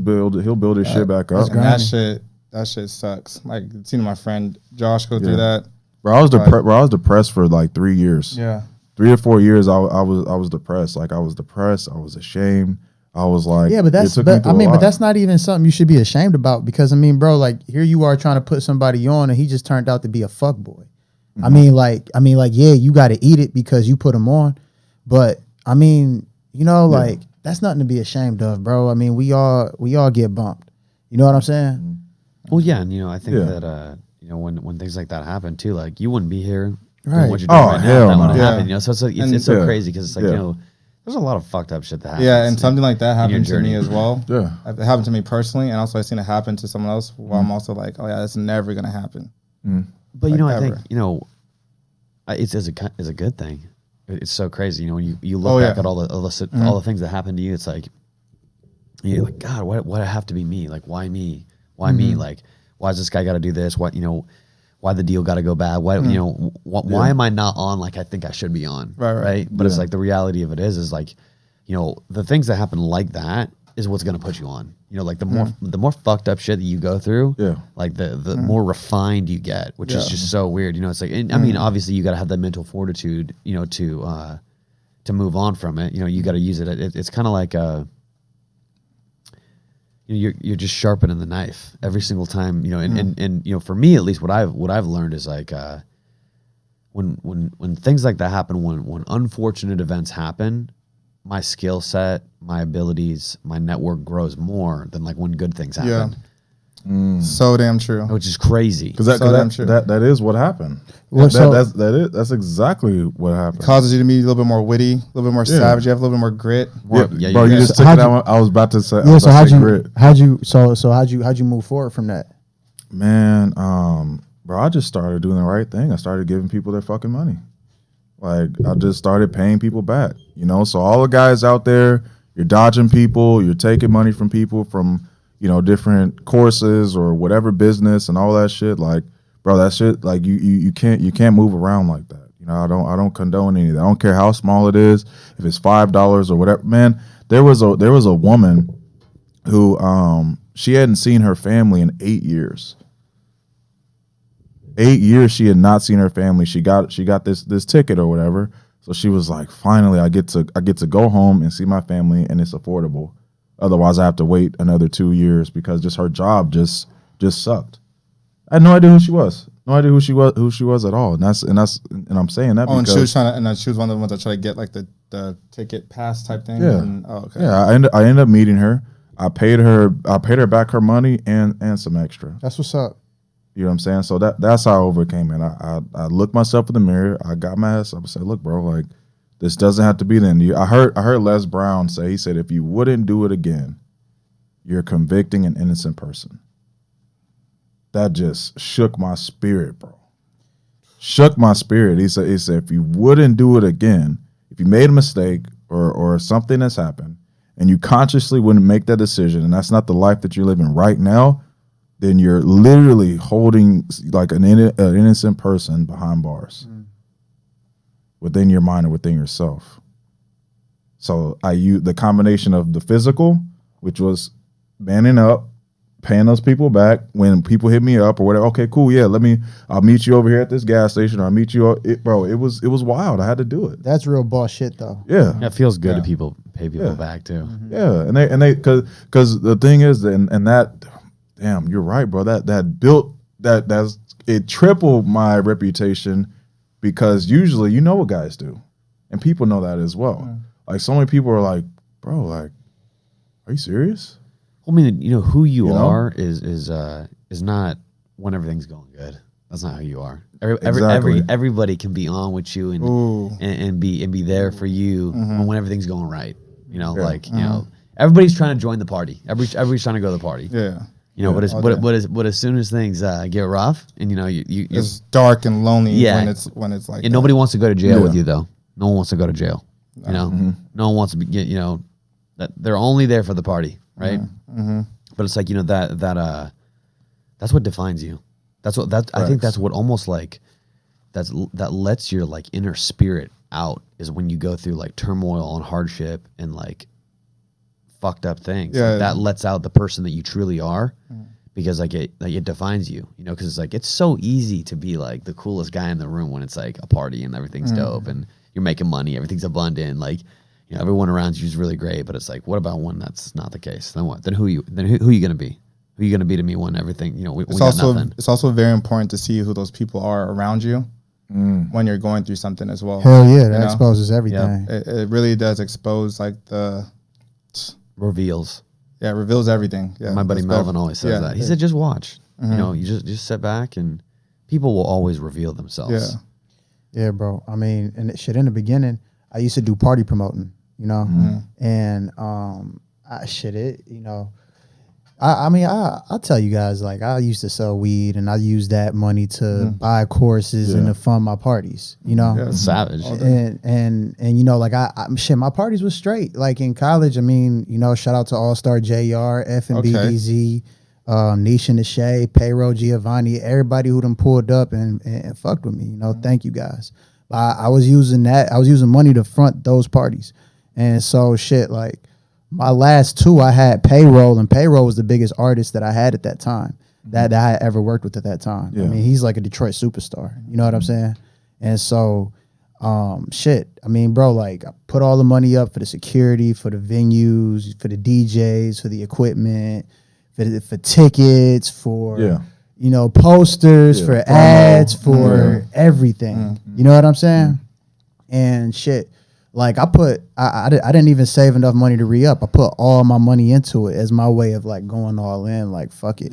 shit back up. And that shit sucks. Like, seeing my friend Josh go through that. Bro, I was depressed for like 3 years. Yeah. 3 or 4 years, I was depressed. Like I was depressed. I was ashamed. I was like, Yeah, but that's it took me but through I a mean, but lot. that's not even something you should be ashamed about because I mean, bro, like here you are trying to put somebody on and he just turned out to be a fuck boy. I mean, like, yeah, you got to eat it because you put him on, but I mean, you know, like that's nothing to be ashamed of, bro. I mean, we all get bumped. You know what I'm saying? Well, yeah, and I think Yeah. that when things like that happen too, like you wouldn't be here Right. doing what you're doing Oh, right now hell if that no. wouldn't Yeah. happen. So it's like And- it's so Yeah. crazy because it's like Yeah. there's a lot of fucked up shit that happens. Yeah, and something like that in your happened to me journey. as well. Yeah. It happened to me personally, and also I've seen it happen to someone else. While I'm also like, oh yeah, that's never gonna happen. But like I think ever. it's a good thing. It's so crazy. When you look Oh, back yeah. at all the things that happened to you, it's like you're like, God, why it have to be me? Like, why me? Why me? Like, why's this guy got to do this? What why the deal got to go bad? Why why am I not on like I think I should be on? Right. But it's like the reality of it is like, the things that happen like that is what's gonna put you on. Like the more fucked up shit that you go through, like the more refined you get, which is just so weird. It's like, and, I mean, obviously you got to have that mental fortitude, to move on from it. You got to use it. It's kind of like you're just sharpening the knife every single time. And for me at least, what I've learned is like when things like that happen, when unfortunate events happen, my skill set, my abilities, my network grows more than like when good things happen. So damn true. Which is crazy. Because So damn true. that is what happened. Well, That's exactly what happened. Causes you to be a little bit more witty, a little bit more Yeah. savage. You have a little bit more grit. Yeah, bro, you just took how'd it you- out. I was about to say. I Yeah. was So about to say grit. how'd you move forward from that? Man, bro, I just started doing the right thing. I started giving people their fucking money. Like I just started paying people back. So all the guys out there, you're dodging people, you're taking money from people from different courses or whatever business and all that shit. Like, bro, that shit, like you can't move around like that. I don't condone any of that. I don't care how small it is, if it's $5 or whatever. Man, there was a woman who she hadn't seen her family in 8 years. 8 years she had not seen her family. She got this ticket or whatever. So she was like, finally I get to go home and see my family and it's affordable. Otherwise I have to wait another 2 years because just her job just sucked. I had no idea who she was. No idea who she was at all. And I'm saying that Oh, and because she was trying to, and then she was one of the ones that tried to get like the ticket pass type thing. Yeah. And, oh, okay. yeah, I ended up meeting her. I paid her back her money and some extra. That's what's up. You know what I'm saying? So that's how I overcame it. I looked myself in the mirror. I got my ass up and said, "Look, bro, like this doesn't have to be then." I heard Les Brown say, he said, "If you wouldn't do it again, you're convicting an innocent person." That just shook my spirit, bro. Shook my spirit. He said, if you wouldn't do it again, if you made a mistake or something has happened, and you consciously wouldn't make that decision, and that's not the life that you're living right now, then you're literally holding like an innocent person behind bars within your mind or within yourself. So I used the combination of the physical, which was manning up, paying those people back when people hit me up or whatever. Okay, cool, yeah, I'll meet you over here at this gas station, or I'll meet you. It was wild. I had to do it. That's real boss shit though. Yeah. Yeah, it feels good to pay people Yeah. back too. Yeah, and they because the thing is, and that, damn, you're right, bro. That built it tripled my reputation because usually you know what guys do, and people know that as well. Like so many people are like, bro, like, are you serious? Well, I mean, who you know? are is not when everything's going good. That's not who you are. Exactly. Everybody can be on with you and be there for you when everything's going right. Everybody's trying to join the party. Everybody's trying to go to the party. Yeah. But as soon as things get rough and you're It's dark and lonely Yeah. when it's like and nobody wants to go to jail Yeah. with you though. No one wants to go to jail. No one wants to get that they're only there for the party, right? But it's like that's what defines you. I think that's what almost like that lets your like inner spirit out is when you go through like turmoil and hardship and like fucked up things. Yeah. Like, that lets out the person that you truly are. Because like it defines you, because it's like it's so easy to be like the coolest guy in the room when it's like a party and everything's dope and you're making money, everything's abundant, like, you know, everyone around you is really great, but it's like, what about when that's not the case? Then what? Then who you gonna be? Who you gonna be to me when everything, you know, we got nothing? It's also very important to see who those people are around you when you're going through something as well. Hell yeah, that You know? exposes everything. It really does expose like Reveals. it reveals everything. Yeah, My buddy that's Melvin better. always says that. He said, just watch. You know, you just sit back and people will always reveal themselves. Yeah, bro. I mean, and shit, in the beginning, I used to do party promoting, you know, and you know, I mean, I'll tell you guys, like, I used to sell weed and I used that money to buy courses and to fund my parties, you know. Yeah. Savage. And you know, like I'm shit, my parties was straight. Like in college, I mean, you know, shout out to All Star JR, FNBDZ, Niche and the Shay, Payroll Giovanni, everybody who done pulled up and fucked with me. You know, thank you guys. I was using money to front those parties, and so shit, like my last two, I had Payroll, and Payroll was the biggest artist that I had at that time, that I had ever worked with at that time. Yeah. I mean, he's like a Detroit superstar. You know what I'm saying? And so, shit. I mean, bro, like I put all the money up for the security, for the venues, for the DJs, for the equipment, for tickets, for you know, posters, for ads, for everything. You know what I'm saying? And shit. Like I didn't even save enough money to re-up. I put all my money into it as my way of like going all in, like fuck it.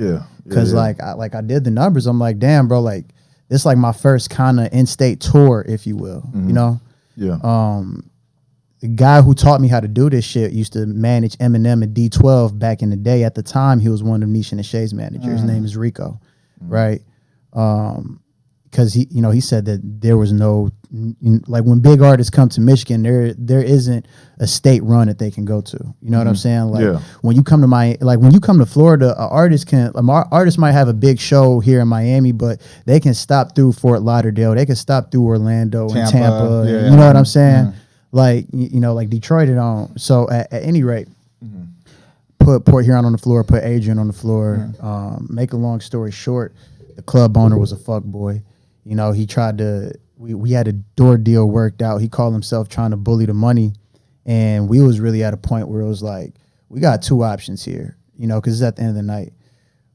Cause like I did the numbers. I'm like, damn, bro, like this like my first kind of in-state tour, if you will. You know? The guy who taught me how to do this shit used to manage Eminem and D12 back in the day. At the time, he was one of Niche and the Shay's managers. His name is Rico, right? Because he said that there was no, like when big artists come to Michigan, there isn't a state run that they can go to. You know what I'm saying? Like when you come to Florida, artists might have a big show here in Miami, but they can stop through Fort Lauderdale, they can stop through Orlando and Tampa. You know what I'm saying? Like like Detroit and on. So at any rate, put Port Huron on the floor, put Adrian on the floor. Make a long story short, the club owner was a fuck boy. You know, he tried to, we had a door deal worked out. He called himself trying to bully the money. And we was really at a point where it was like, we got two options here, you know, because it's at the end of the night.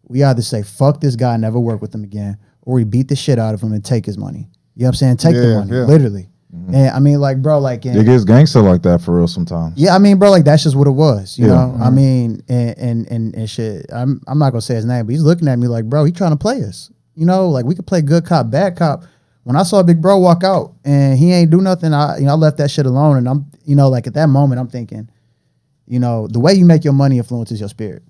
We either say, fuck this guy, never work with him again, or we beat the shit out of him and take his money. You know what I'm saying? Take the money, literally. And I mean, like, bro, like, it gets gangster like that for real sometimes. Yeah, I mean, bro, like that's just what it was, you know. I mean, and shit. I'm not gonna say his name, but he's looking at me like, bro, he trying to play us. You know, like we could play good cop, bad cop. When I saw Big Bro walk out and he ain't do nothing, I left that shit alone. And I'm, like at that moment, I'm thinking, the way you make your money influences your spirit.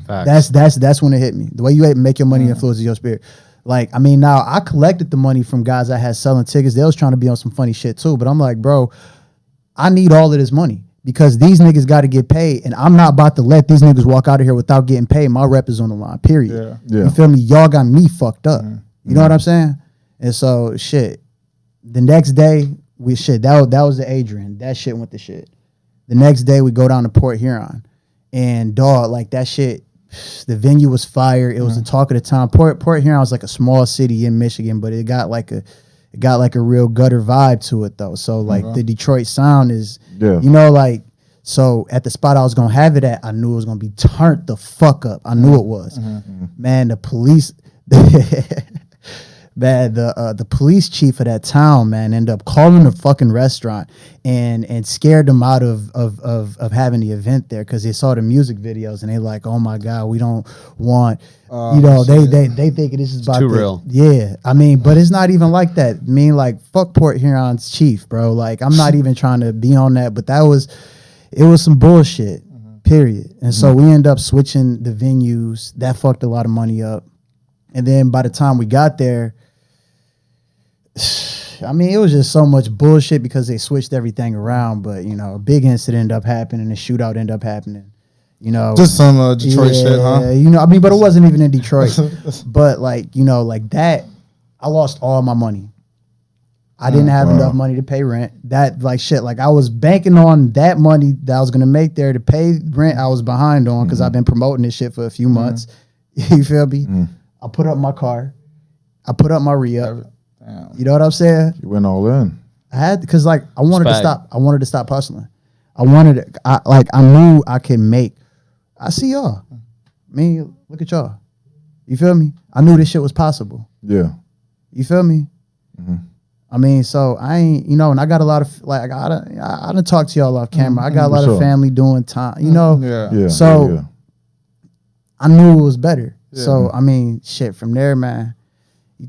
Facts. That's when it hit me. The way you make your money influences your spirit. Like, I mean, now I collected the money from guys I had selling tickets. They was trying to be on some funny shit too. But I'm like, bro, I need all of this money because these niggas got to get paid. And I'm not about to let these niggas walk out of here without getting paid. My rep is on the line, period. You feel me? Y'all got me fucked up. You know what I'm saying? And so, shit, the next day, that was the Adrian. That shit went to shit. The next day, we go down to Port Huron. And, dog, like, that shit, the venue was fire. It was the talk of the town. Port Huron was like a small city in Michigan, but it got like a real gutter vibe to it, though. So, like, the Detroit sound is, like, so at the spot I was going to have it at, I knew it was going to be turned the fuck up. I knew it was. Man, the police... Man, the police chief of that town, man, ended up calling the fucking restaurant and scared them out of having the event there because they saw the music videos and they like, oh my God, we don't want, they think this is about too real. Yeah, I mean, but it's not even like that. I mean, like, fuck Port Huron's chief, bro. Like, I'm not even trying to be on that, but it was some bullshit, period. And so we end up switching the venues. That fucked a lot of money up. And then by the time we got there, I mean, it was just so much bullshit because they switched everything around. But, a big incident ended up happening. A shootout ended up happening. Just some Detroit shit, huh? I mean, but it wasn't even in Detroit. But, like that, I lost all my money. I didn't have enough money to pay rent. That, like, shit, like, I was banking on that money that I was going to make there to pay rent I was behind on because I've been promoting this shit for a few months. You feel me? I put up my car. I put up my re-up. You know what I'm saying? You went all in. I had because like I wanted to Spag. stop. I wanted to stop hustling. I wanted. I knew I could make. I see y'all. Me, look at y'all. You feel me? I knew this shit was possible. Yeah. You feel me? I mean, so I ain't, and I got a lot of like I done talk to y'all off camera. I got a lot of sure. family doing time. Yeah. Yeah. So- yeah. I knew it was better. So I mean, shit. From there, man.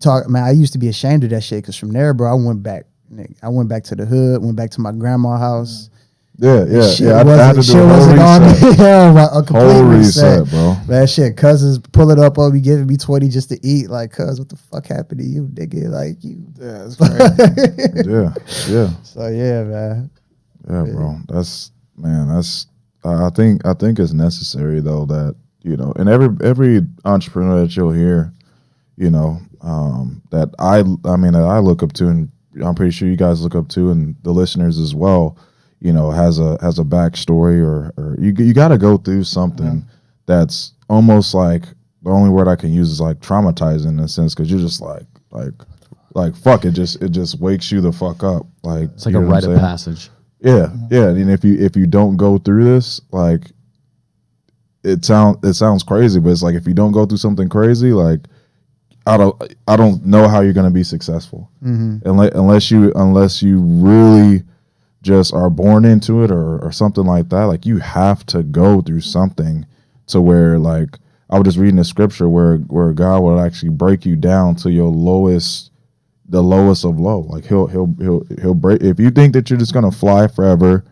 I used to be ashamed of that shit because from there, bro, I went back to the hood, went back to my grandma's house. Yeah. Shit I had to shit do a whole wasn't on reset. yeah, a complete Whole reset, reset, bro. Man, shit, cousins pull it up on me, giving me 20 just to eat. Like, cuz, what the fuck happened to you, nigga? Like, you. Yeah, it's crazy. Yeah. So, yeah, man. Yeah, bro. I think it's necessary though that, and every entrepreneur that you'll hear, that I look up to, and I'm pretty sure you guys look up to, and the listeners as well, has a backstory or you got to go through something that's almost like, the only word I can use is like traumatizing in a sense, because you're just like fuck it, just wakes you the fuck up. Like It's like a rite of passage. Yeah, yeah. And if you don't go through this, like it sounds crazy, but it's like if you don't go through something crazy, like I don't know how you're gonna be successful unless you really just are born into it or something like that. Like you have to go through something to where, like, I was just reading the scripture where God will actually break you down to your lowest, the lowest of low. Like he'll break. If you think that you're just gonna fly forever,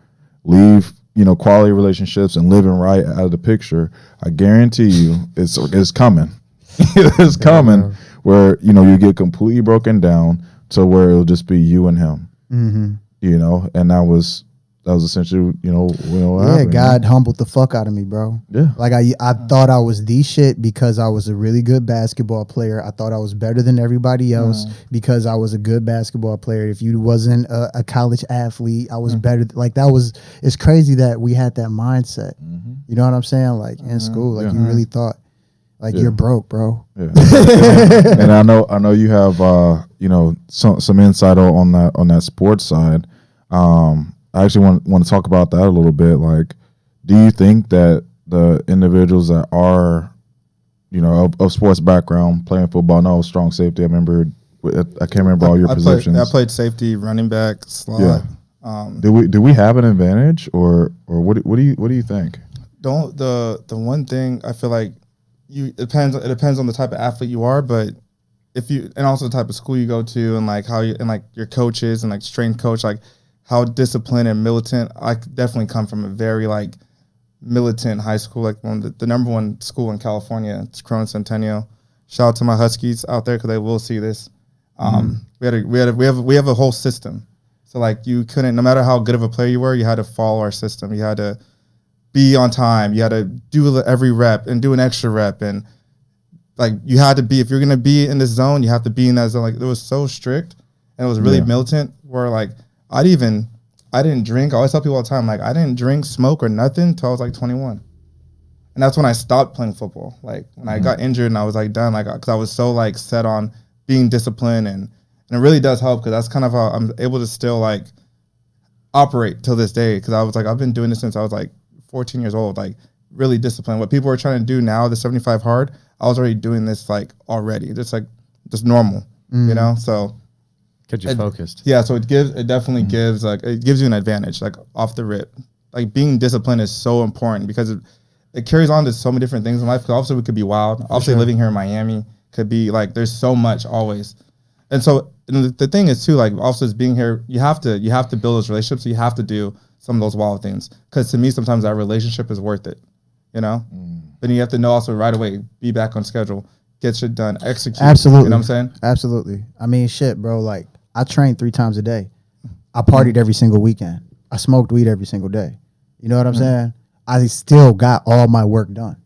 leave quality relationships and living right out of the picture, I guarantee you it's coming. It's coming where you get completely broken down to where it'll just be you and him. And that was essentially what happened. God humbled the fuck out of me, bro. Yeah. Like I thought I was the shit because I was a really good basketball player. I thought I was better than everybody else because I was a good basketball player. If you wasn't a college athlete, I was better. Like it's crazy that we had that mindset. You know what I'm saying? Like in school, like you really thought like you're broke, bro. Yeah. And I know you have some insight on that sports side. I actually want to talk about that a little bit. Like, do you think that the individuals that are, of sports background, playing football, no strong safety? I can't remember all your positions. I played safety, running back, slot. Yeah. Do we have an advantage, or what do you think? The one thing I feel like it depends on the type of athlete you are, but and also the type of school you go to, and like how your coaches and like strength coach, like how disciplined and militant. I definitely come from a very like militant high school, like the number one school in California. It's Corona Centennial. Shout out to my Huskies out there because they will see this. We have a whole system. So like you couldn't, no matter how good of a player you were, you had to follow our system. You had to be on time. You had to do every rep and do an extra rep, and like you had to be, if you're gonna be in this zone, you have to be in that zone. Like it was so strict and it was really militant. Where like I didn't drink. I always tell people all the time, like I didn't drink, smoke, or nothing until I was like 21, and that's when I stopped playing football. Like when I got injured and I was like done, like because I was so like set on being disciplined, and it really does help because that's kind of how I'm able to still like operate till this day. Because I was like I've been doing this since I was like 14 years old, like really disciplined. What people are trying to do now, the 75 hard, I was already doing this like already, just normal, So. Get you focused. Yeah, so it definitely gives you an advantage, like off the rip. Like being disciplined is so important because it carries on to so many different things in life. Because obviously we could be wild. Obviously living here in Miami could be like there's so much always. And so the thing is too, like also is being here, you have to build those relationships. You have to do some of those wild things. Because to me sometimes that relationship is worth it. Then you have to know also right away, be back on schedule, get shit done, execute. Absolutely. You know what I'm saying? Absolutely. I mean, shit, bro. Like I trained 3 times a day. I partied every single weekend. I smoked weed every single day. You know what I'm saying? I still got all my work done.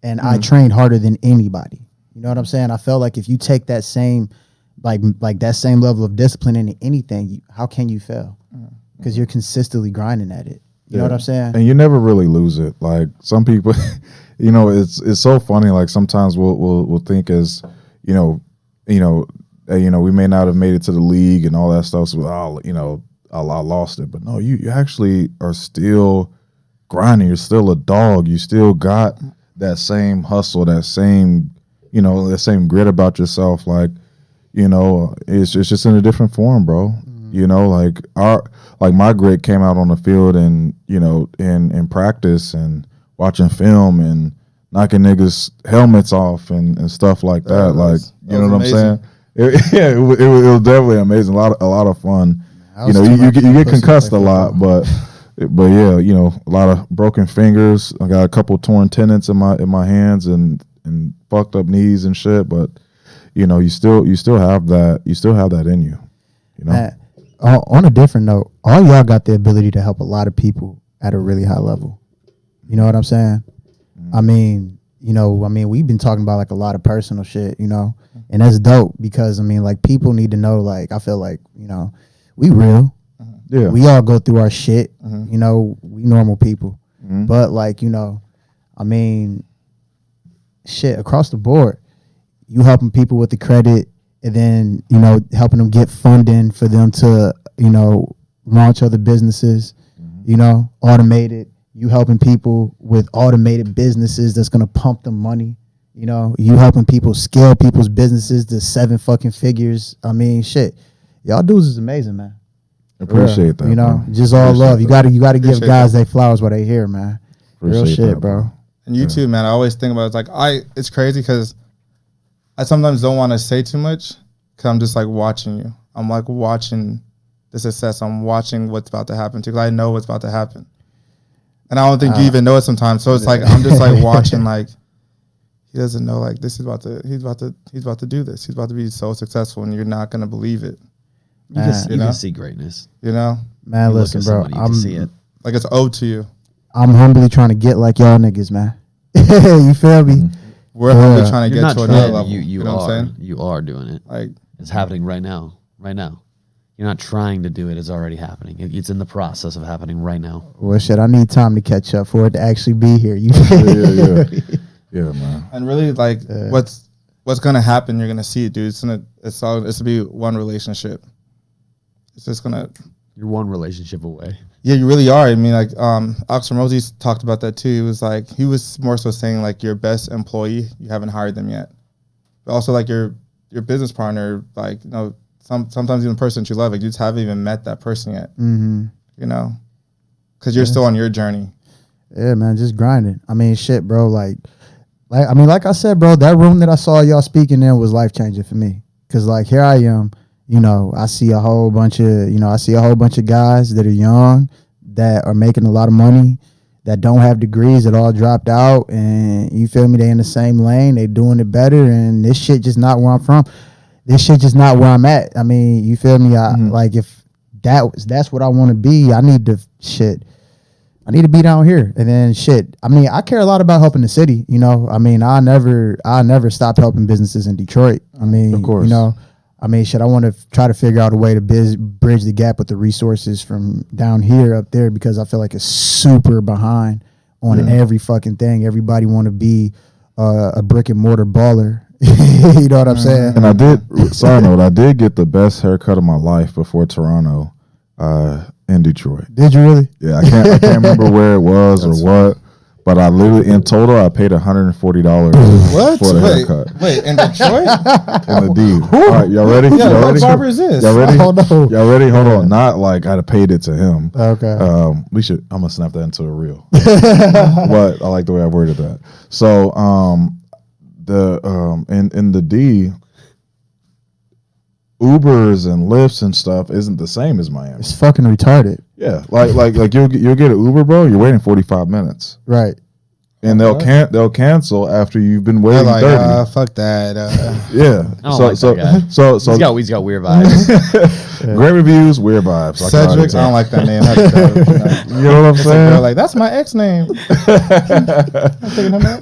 And I trained harder than anybody. You know what I'm saying? I felt like if you take that same, like that same level of discipline into anything, how can you fail? Because you're consistently grinding at it. You know what I'm saying? And you never really lose it. Like some people, it's so funny. Like sometimes we'll think as, you know, we may not have made it to the league and all that stuff. So, you know, I lost it. But no, you actually are still grinding. You're still a dog. You still got that same hustle, that same, you know, that same grit about yourself. Like, you know, it's just in a different form, bro. You know, like my grit came out on the field and, you know, in practice and watching film and knocking niggas' helmets off and stuff like that. Like, you know what I'm saying? It was definitely amazing. A lot of fun. You know, you get concussed a lot, but yeah, you know, a lot of broken fingers. I got a couple torn tendons in my hands and fucked up knees and shit. But you know, you still have that in you. You know. Man, on a different note, all y'all got the ability to help a lot of people at a really high level. You know what I'm saying? I mean, you know, we've been talking about like a lot of personal shit, you know, and that's dope because I mean, like people need to know, like, I feel like, you know, we real. Yeah. We all go through our shit, you know, we normal people, but like, you know, I mean, shit across the board, you helping people with the credit and then, you know, helping them get funding for them to, you know, launch other businesses, you know, automated. You helping people with automated businesses that's going to pump them money. You know, you helping people scale people's businesses to 7 fucking figures. I mean, shit. Y'all dudes is amazing, man. Appreciate that. You know, bro. just all Appreciate love. You that. got to give guys that. their flowers while they here, man. Real Appreciate shit, that, bro. And you too, man. I always think about it's like it's crazy because I sometimes don't want to say too much because I'm just like watching you. I'm like watching the success. I'm watching what's about to happen too because I know what's about to happen. And I don't think you even know it sometimes. So it's like I'm just like watching like he doesn't know like this is about to he's about to do this. He's about to be so successful and you're not gonna believe it. You can see greatness. You know? Man, You listen, look at bro. somebody, you can see it. Like it's owed to you. I'm humbly trying to get like y'all niggas, man. You feel me? We're humbly trying to You're get not to trying. another level. You know what are. I'm saying? You are doing it. Like It's happening right now. Right now. You're not trying to do it. It's already happening. It's in the process of happening right now. Well, shit, I need time to catch up for it to actually be here. You Yeah, man. and really like what's gonna happen, you're gonna see it, dude. It's to be one relationship. It's just gonna You're one relationship away. yeah, you really are. I mean, like Alex Ramosi talked about that too. He was like he was more so saying like your best employee, you haven't hired them yet. But also like your business partner, like, you know, sometimes even the person that you love, like you just haven't even met that person yet. You know, because you're still on your journey. Yeah, man, just grinding. I mean, shit, bro. Like I said, bro, that room that I saw y'all speaking in was life changing for me. Cause like here I am, you know, I see a whole bunch of guys that are young that are making a lot of money that don't have degrees that all dropped out, and you feel me? They in the same lane, they doing it better, and this shit just not where I'm from. This shit just not where I'm at. I mean, you feel me? Like if that's what I want to be, I need to be down here. And then shit, I mean, I care a lot about helping the city, you know. I mean, I never stop helping businesses in Detroit. I mean, Of course. you know, I mean, shit, I want to try to figure out a way to bridge the gap with the resources from down here up there because I feel like it's super behind on every fucking thing. Everybody want to be a brick and mortar baller. You know what I'm saying? And I did get the best haircut of my life before Toronto, in Detroit. Did you really? Yeah, I can't remember where it was or what, but I literally in total I paid $140 What? for the haircut. Wait, in Detroit? In the D. All right, y'all ready? Yeah, y'all what ready? barber is this? Y'all ready? I don't know. Y'all ready? Hold on. Not like I'd have paid it to him. Okay. I'm gonna snap that into a reel. But I like the way I worded that. So in the D, Ubers and Lyfts and stuff isn't the same as Miami. It's fucking retarded. Yeah, like you'll get an Uber, bro. You're waiting 45 minutes, Right. and they'll cancel after you've been waiting They're like, 30. fuck that. Yeah. I don't like that guy. He's got weird vibes. great reviews, weird vibes. I can already Cedric, I tell. don't like that name. How do you spell it? You know what I'm It's like, they're saying? like, that's my ex name. I'm taking him out.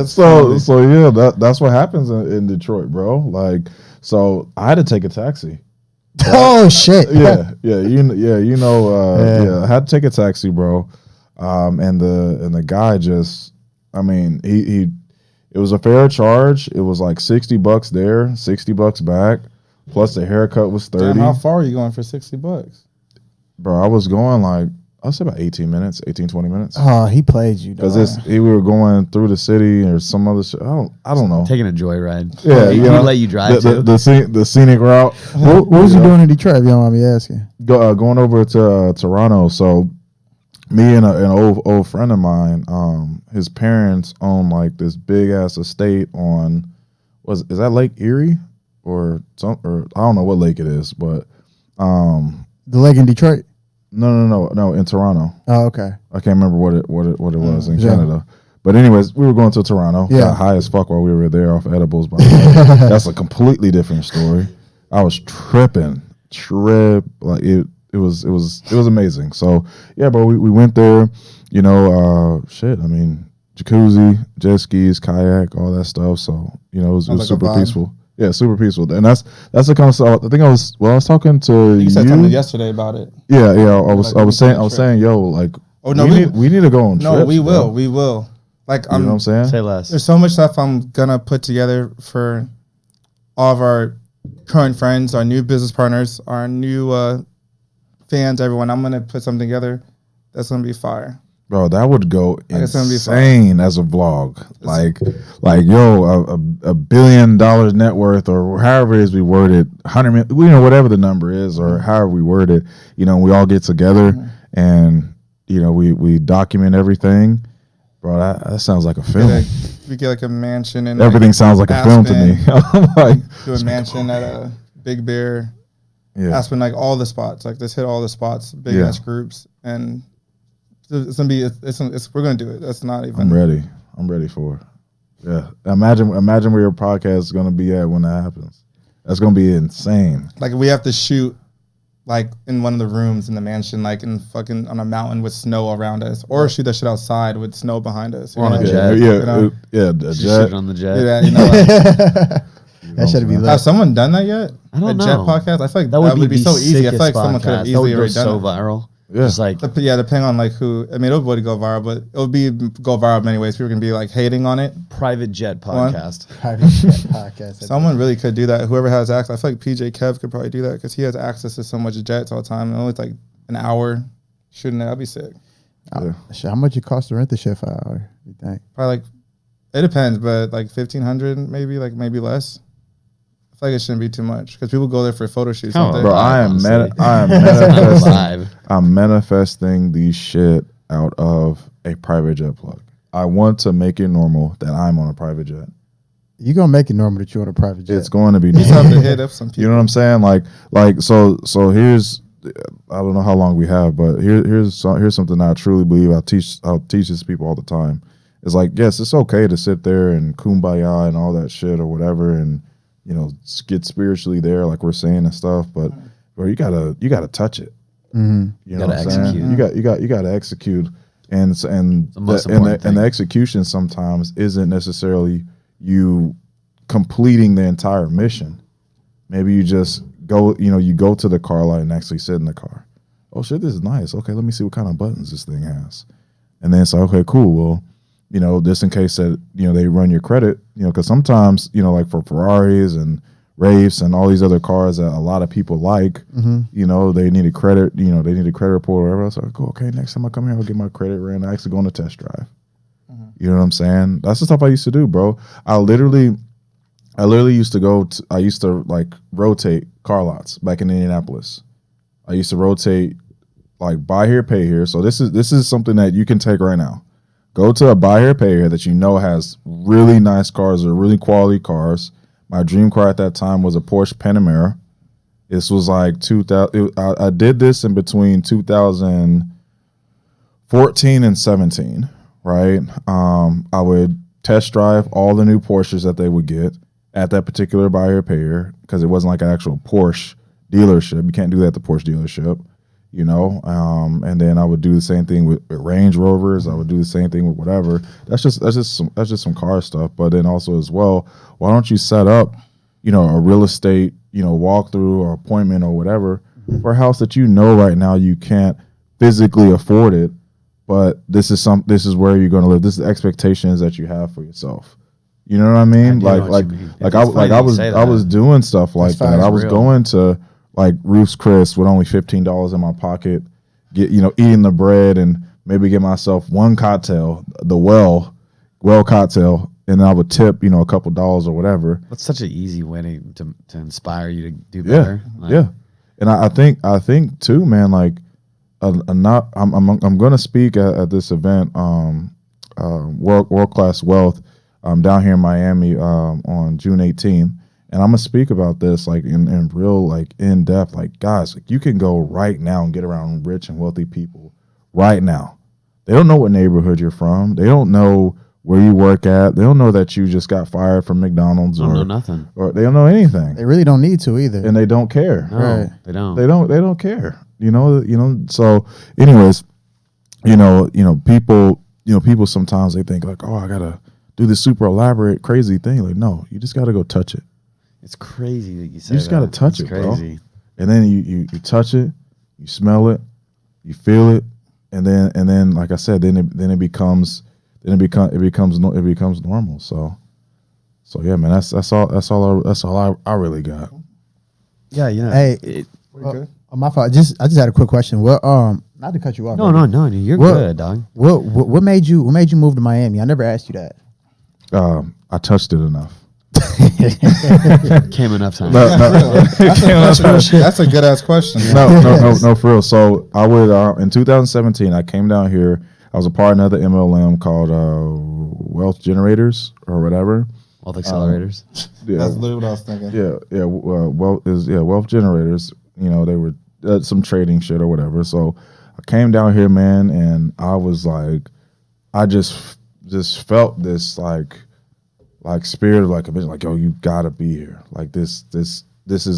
So yeah, that's what happens in Detroit, bro. Like, so I had to take a taxi. Oh shit. Yeah, I had to take a taxi, bro. And the guy just, I mean, he It was a fair charge. It was like $60 there, $60 back, plus the haircut was 30. Damn, how far are you going for $60? Bro, I was going like, I'll say about 18 minutes, 18, 20 minutes. Oh, he played you, Because we were going through the city or some other shit. I don't know. Taking a joyride. Yeah, He you know, let you drive too. the scenic route. What was you doing in Detroit, if you don't mind me asking? Going over to Toronto. So me and an old friend of mine, his parents own like this big ass estate on, is that Lake Erie or I don't know what lake it is, but The lake in Detroit? no, in Toronto. Oh, okay. I can't remember what it was in Yeah. Canada. But anyways, we were going to Toronto. Yeah. Got high as fuck while we were there off edibles. By the way. That's a completely different story. I was tripping. Like it was amazing. So yeah, but we went there, you know, shit. I mean, jacuzzi, jet skis, kayak, all that stuff. So, you know, it was Sounds like a super vibe. peaceful. Yeah, super peaceful. And that's the kind of stuff. I think I was talking to You said something yesterday about it. Yeah. I was Like, saying, yo, like, Oh no, we need to go on trips. we will. bro. We will. Like You know what I'm saying? Say less. There's so much stuff I'm gonna put together for all of our current friends, our new business partners, our new fans, everyone. I'm gonna put something together that's gonna be fire. Bro, that would go it's gonna be insane as a vlog. Like yo, a $1 billion net worth, or however it is we word it, 100 million, you know, whatever the number is, or however we word it. You know, we all get together and you know we document everything. Bro, that sounds like a film. We get like a mansion and Everything sounds like a film to me. I'm like, do a mansion at a Big Bear, yeah, Aspen, like all the spots. Like just hit all the spots, big ass groups, and it's gonna be. We're gonna do it. That's not even. I'm ready. I'm ready for it. Yeah, imagine where your podcast is gonna be at when that happens. That's gonna be insane. Like we have to shoot like in one of the rooms in the mansion, like in fucking on a mountain with snow around us, or shoot that shit outside with snow behind us. Or on a Yeah, jet. yeah, a Just jet. shoot on the jet. Yeah, you know. Like, That should be lit. has someone done that yet? I don't a know. jet podcast? I feel like That would be so easy. I feel like someone could have easily go already done so it. viral. Yeah. Just like Yeah, depending on like who. I mean, it would go viral, but it would go viral many ways. People can be like hating on it. private jet podcast. Private jet podcast. Someone really could do that. Whoever has access, I feel like PJ Kev could probably do that because he has access to so much jets all the time. And only like an hour shooting it. That'd be sick. Shit, how much it cost to rent the shit for an hour, you think? Probably like it depends, but like 1,500 maybe, like maybe less. I feel like it shouldn't be too much because people go there for photo shoots. Come don't on, they? Bro, I am honestly. manifesting. Vibe. I'm manifesting the shit out of a private jet plug. I want to make it normal that I'm on a private jet. You gonna make it normal that you're on a private jet? It's going to be You just have normal. to hit up some people. You know what I'm saying? Like so here's, I don't know how long we have, but here's something I truly believe. I'll teach this to people all the time. It's like, yes, it's okay to sit there and kumbaya and all that shit or whatever, and you know, get spiritually there, like we're saying and stuff. But bro, you gotta touch it. Mm-hmm. You know Gotta what I'm saying? execute. You gotta execute, and the most important and the thing. execution sometimes isn't necessarily you completing the entire mission. Maybe you just go, you go to the car lot and actually sit in the car. Oh shit, this is nice. Okay, let me see what kind of buttons this thing has, and then it's like, okay, cool. Well, just in case that they run your credit, because sometimes like for Ferraris and Wraiths and all these other cars that a lot of people like, they need a credit, they need a credit report or whatever. So I go, okay, next time I come here, I'll get my credit ran. I actually go on a test drive. You know what I'm saying? That's the stuff I used to do, bro. I literally used to I used to like rotate car lots back in Indianapolis. I used to rotate like buy here, pay here. So this is something that you can take right now. Go to a buy here, pay here that has really nice cars or really quality cars. My dream car at that time was a Porsche Panamera. This was like 2000. I did this in between 2014 and 17, right? I would test drive all the new Porsches that they would get at that particular buy here, pay here, because it wasn't like an actual Porsche dealership. You can't do that at the Porsche dealership. And then I would do the same thing with Range Rovers. I would do the same thing with whatever. That's just some car stuff. But then also as well, why don't you set up, a real estate, walkthrough or appointment or whatever for a house that right now you can't physically afford it, but this is where you're going to live. This is the expectations that you have for yourself. You know what I mean? do like know what like you mean. like It's I funny like that I you was say I was that. doing stuff like fire that. I is was real. going to like Ruth's Chris with only $15 in my pocket, eating the bread and maybe get myself one cocktail, the well cocktail, and I would tip, a couple dollars or whatever. That's such an easy way to inspire you to do Yeah, better. Like, yeah. And I think too, man. Like, I'm going to speak at this event, World Class Wealth, down here in Miami, on June 18th, and I'm gonna speak about this like in real like in depth. Like, guys, like you can go right now and get around rich and wealthy people right now. They don't know what neighborhood you're from. They don't know where you work at. They don't know that you just got fired from McDonald's don't or know nothing. or they don't know anything, They really don't need to either. and they don't care. No, Right. they don't. They don't care. So anyways, people sometimes they think like, oh, I gotta do this super elaborate crazy thing. Like, no, you just gotta go touch it. It's crazy that you say You just that. gotta touch It's it, bro. crazy. And then you touch it, you smell it, you feel it, and then like I said, it becomes normal. So yeah, man, that's all I really got. Yeah, Hey, Pretty good. my fault. I just had a quick question. What not to cut you off. No, brother. no, you're What- good, dog. What made you move to Miami? I never asked you that. I touched it enough. Came enough time. That's a good ass question. No, for real. So I would in 2017, I came down here. I was a part of another MLM called Wealth Generators or whatever. Wealth accelerators. Yeah, That's literally what I was thinking. Wealth Generators. They were some trading shit or whatever. So I came down here, man, and I was like, I just felt this like spirit of like a vision, like, yo, you gotta be here. Like this is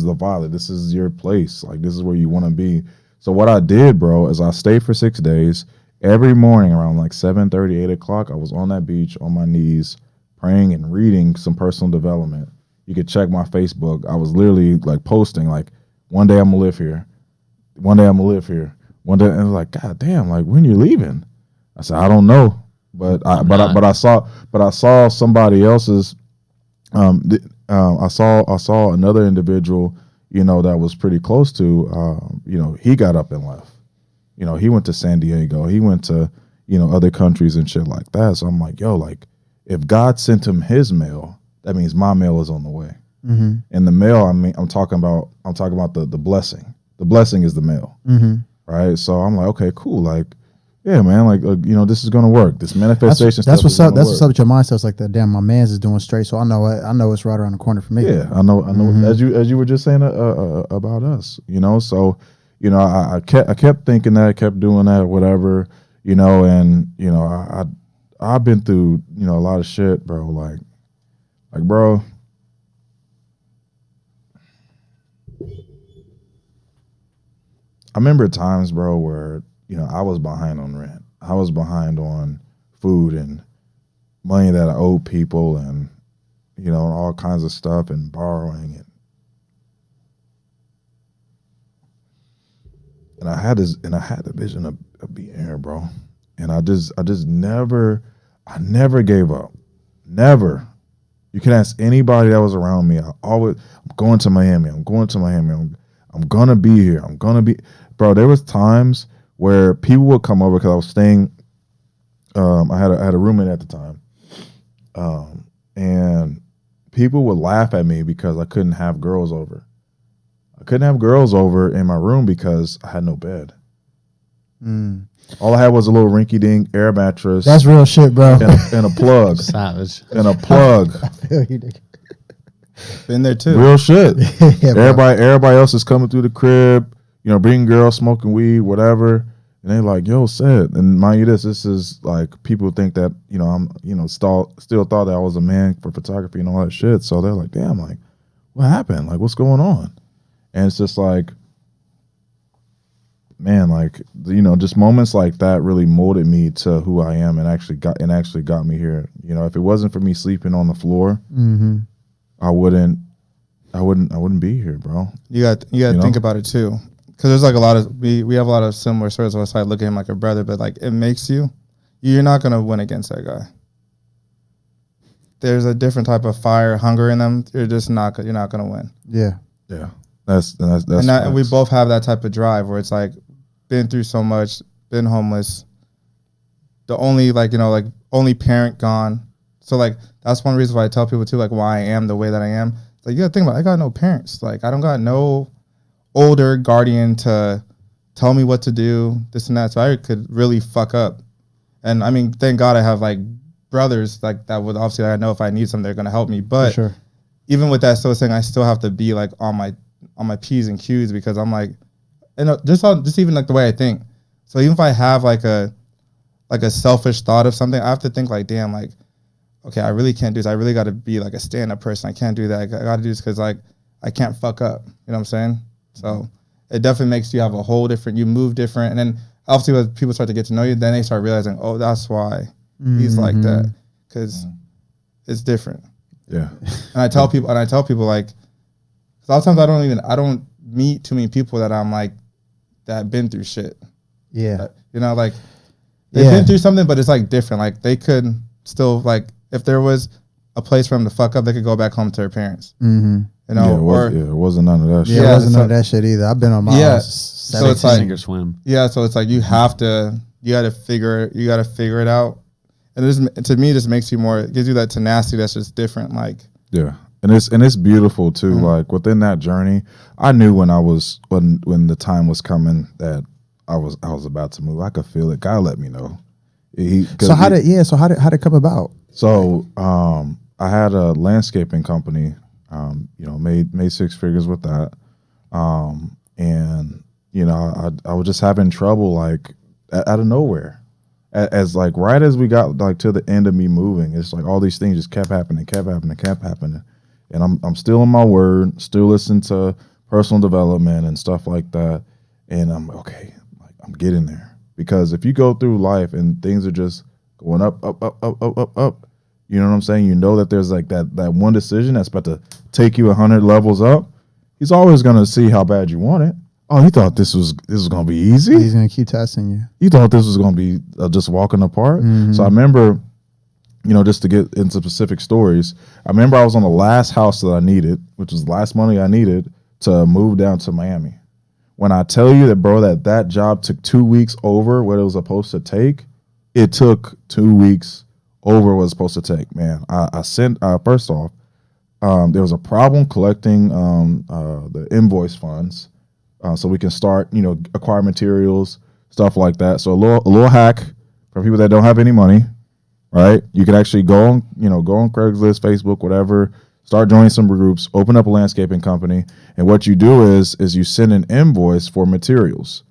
the violet. This is your place. Like this is where you want to be. So what I did, bro, is I stayed for 6 days. Every morning around like 7:30, 8 o'clock, I was on that beach on my knees, praying and reading some personal development. You could check my Facebook. I was literally like posting like, one day I'm gonna live here. One day I'm gonna live here. One day, and I was like, God damn, like when you leaving? I said, I don't know, but I saw somebody else's. I saw another individual, that was pretty close to. He got up and left. He went to San Diego. He went to other countries and shit like that. So I'm like, yo, like if God sent him his mail, that means my mail is on the way. Mm-hmm. And the mail, I'm talking about the blessing. The blessing is the mail, right? So I'm like, okay, cool. Like, yeah, man. Like, this is gonna work. This manifestation. That's what's up. That's work. what's up with your mindset's like that. Damn, my man's is doing straight, so I know it's right around the corner for me. Yeah, I know. As you were just saying about us, So, I kept thinking that, kept doing that, whatever, and I've been through a lot of shit, bro. Like, bro. I remember times, bro, where I was behind on rent. I was behind on food and money that I owed people, and all kinds of stuff, and borrowing, and I had the vision of being here, bro. And I never gave up. Never. You can ask anybody that was around me. I'm going to Miami. I'm gonna be here. Bro, there was times where people would come over because I was staying. I had a roommate at the time, and people would laugh at me because I couldn't have girls over. I couldn't have girls over in my room because I had no bed. All I had was a little rinky-dink air mattress. That's real shit, bro. and a plug. Savage. And a plug. I feel you, nigga. Been there too. Real shit. Yeah, bro. Everybody else is coming through the crib, bringing girls, smoking weed, whatever. And they like, yo, Seth. And mind you, this is like people think that, I'm, still thought that I was a man for photography and all that shit. So they're like, damn, like, what happened? Like, what's going on? And it's just like, man, like, just moments like that really molded me to who I am and actually got me here. If it wasn't for me sleeping on the floor, I wouldn't be here, bro. You got to think about it too, because there's like a lot of we have a lot of similar stories. So I look at him like a brother, but like it makes you're not gonna win against that guy. there's a different type of fire, hunger in them. You're not gonna win. Yeah. Yeah, that's And we facts. both have that type of drive where it's like been through so much, been homeless. The only only parent gone. So like that's one reason why I tell people too, like why I am the way that I am. It's like you gotta think about it. I got no parents. Like I don't got no older guardian to tell me what to do, this and that. So I could really fuck up. And I mean, thank God I have like brothers like that would obviously I know if I need something they're gonna help me. But For sure. even with that still saying, I still have to be like on my P's and Q's because I'm like, just even like the way I think. So even if I have like a selfish thought of something, I have to think like, damn, like, okay, I really can't do this. I really got to be like a stand-up person. I can't do that. I got to do this because like I can't fuck up. You know what I'm saying? So it definitely makes you have a whole different. You move different, and then obviously when people start to get to know you, then they start realizing, oh, that's why he's like that because it's different. Yeah, And I tell people, like, 'cause a lot of times I don't meet too many people that I'm like that been through shit. Yeah. You know, like they've been through something, but it's like different. Like they could still like if there was a place for them to fuck up, they could go back home to their parents. Mm-hmm. You know, it wasn't none of that Yeah, shit. it wasn't so- none of that shit either. I've been on my Yeah. own. So it's like sink or swim. yeah, so it's like you gotta figure it out. And to me, it just makes you more. It gives you that tenacity that's just different. Like Yeah, and it's beautiful too. Like within that journey, I knew when the time was coming that I was about to move. I could feel it. God let me know. So how did it come about? So I had a landscaping company. Made six figures with that. And I was just having trouble like out of nowhere. As like right as we got like to the end of me moving, it's like all these things just kept happening, and I'm still in my word, still listening to personal development and stuff like that, and I'm okay, like I'm getting there because if you go through life and things are just going up, you know what I'm saying? You know that there's like that one decision that's about to take you 100 levels up. He's always gonna see how bad you want it. Oh, he thought this was gonna be easy. He's gonna keep testing you. You thought this was going to be just walking apart. So I remember, just to get into specific stories, I remember I was on the last house that I needed, which was the last money I needed to move down to Miami. When I tell you that, bro, that job took 2 weeks over what it was supposed to take, it took 2 weeks over what it was supposed to take, man. I sent, first off, there was a problem collecting the invoice funds. So we can start, acquire materials, stuff like that. So a little hack for people that don't have any money, right? You can actually go on Craigslist, Facebook, whatever, start joining some groups, open up a landscaping company, and what you do is you send an invoice for materials.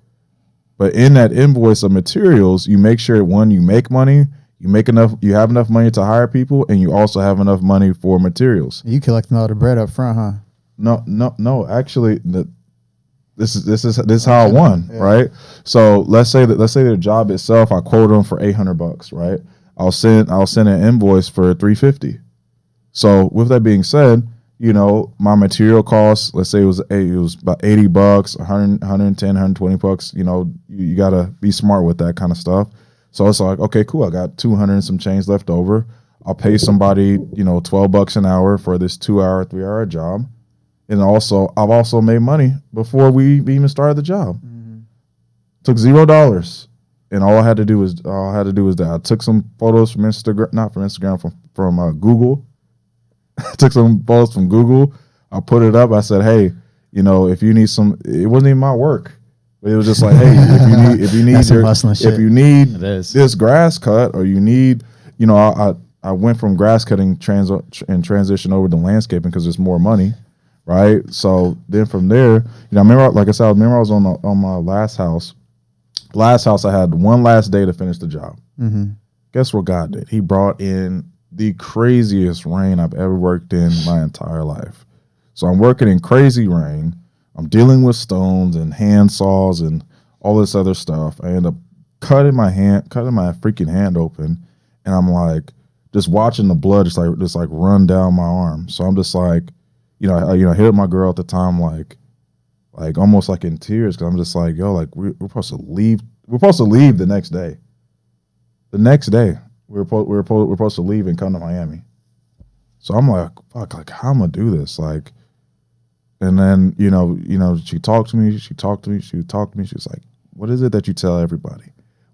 But in that invoice of materials, you make sure one, you make money, you have enough money to hire people, and you also have enough money for materials. You collecting all the bread up front, huh? No. Actually, this is how I won, right? So let's say the job itself, I quote them for $800, right? I'll send an invoice for $350. So with that being said, my material costs, let's say it was about $80, $110, $120. You gotta be smart with that kind of stuff. So it's like, okay, cool. I got 200 and some change left over. I'll pay somebody, $12 an hour for this 2-hour, 3-hour job. And I've also made money before we even started the job. Took $0, and all I had to do was that I took some photos from Instagram, not from Instagram, from Google. I took some photos from Google. I put it up. I said, hey, if you need some, it wasn't even my work, but it was just like, hey, if you need this grass cut, or you need, I went from grass cutting and transition over to landscaping because there's more money. Right. So then from there, I remember, like I said, I was on my last house. Last house, I had one last day to finish the job. Guess what God did? He brought in the craziest rain I've ever worked in my entire life. So I'm working in crazy rain. I'm dealing with stones and hand saws and all this other stuff. I end up cutting my freaking hand open, and I'm like just watching the blood just like run down my arm. So I'm just like, I hit my girl at the time, like almost like in tears, because I'm just like, yo, like we're supposed to leave. We're supposed to leave the next day. The next day, we're supposed to leave and come to Miami. So I'm like, fuck, like how I'm gonna do this? Like, and then, she talked to me, she was like, what is it that you tell everybody?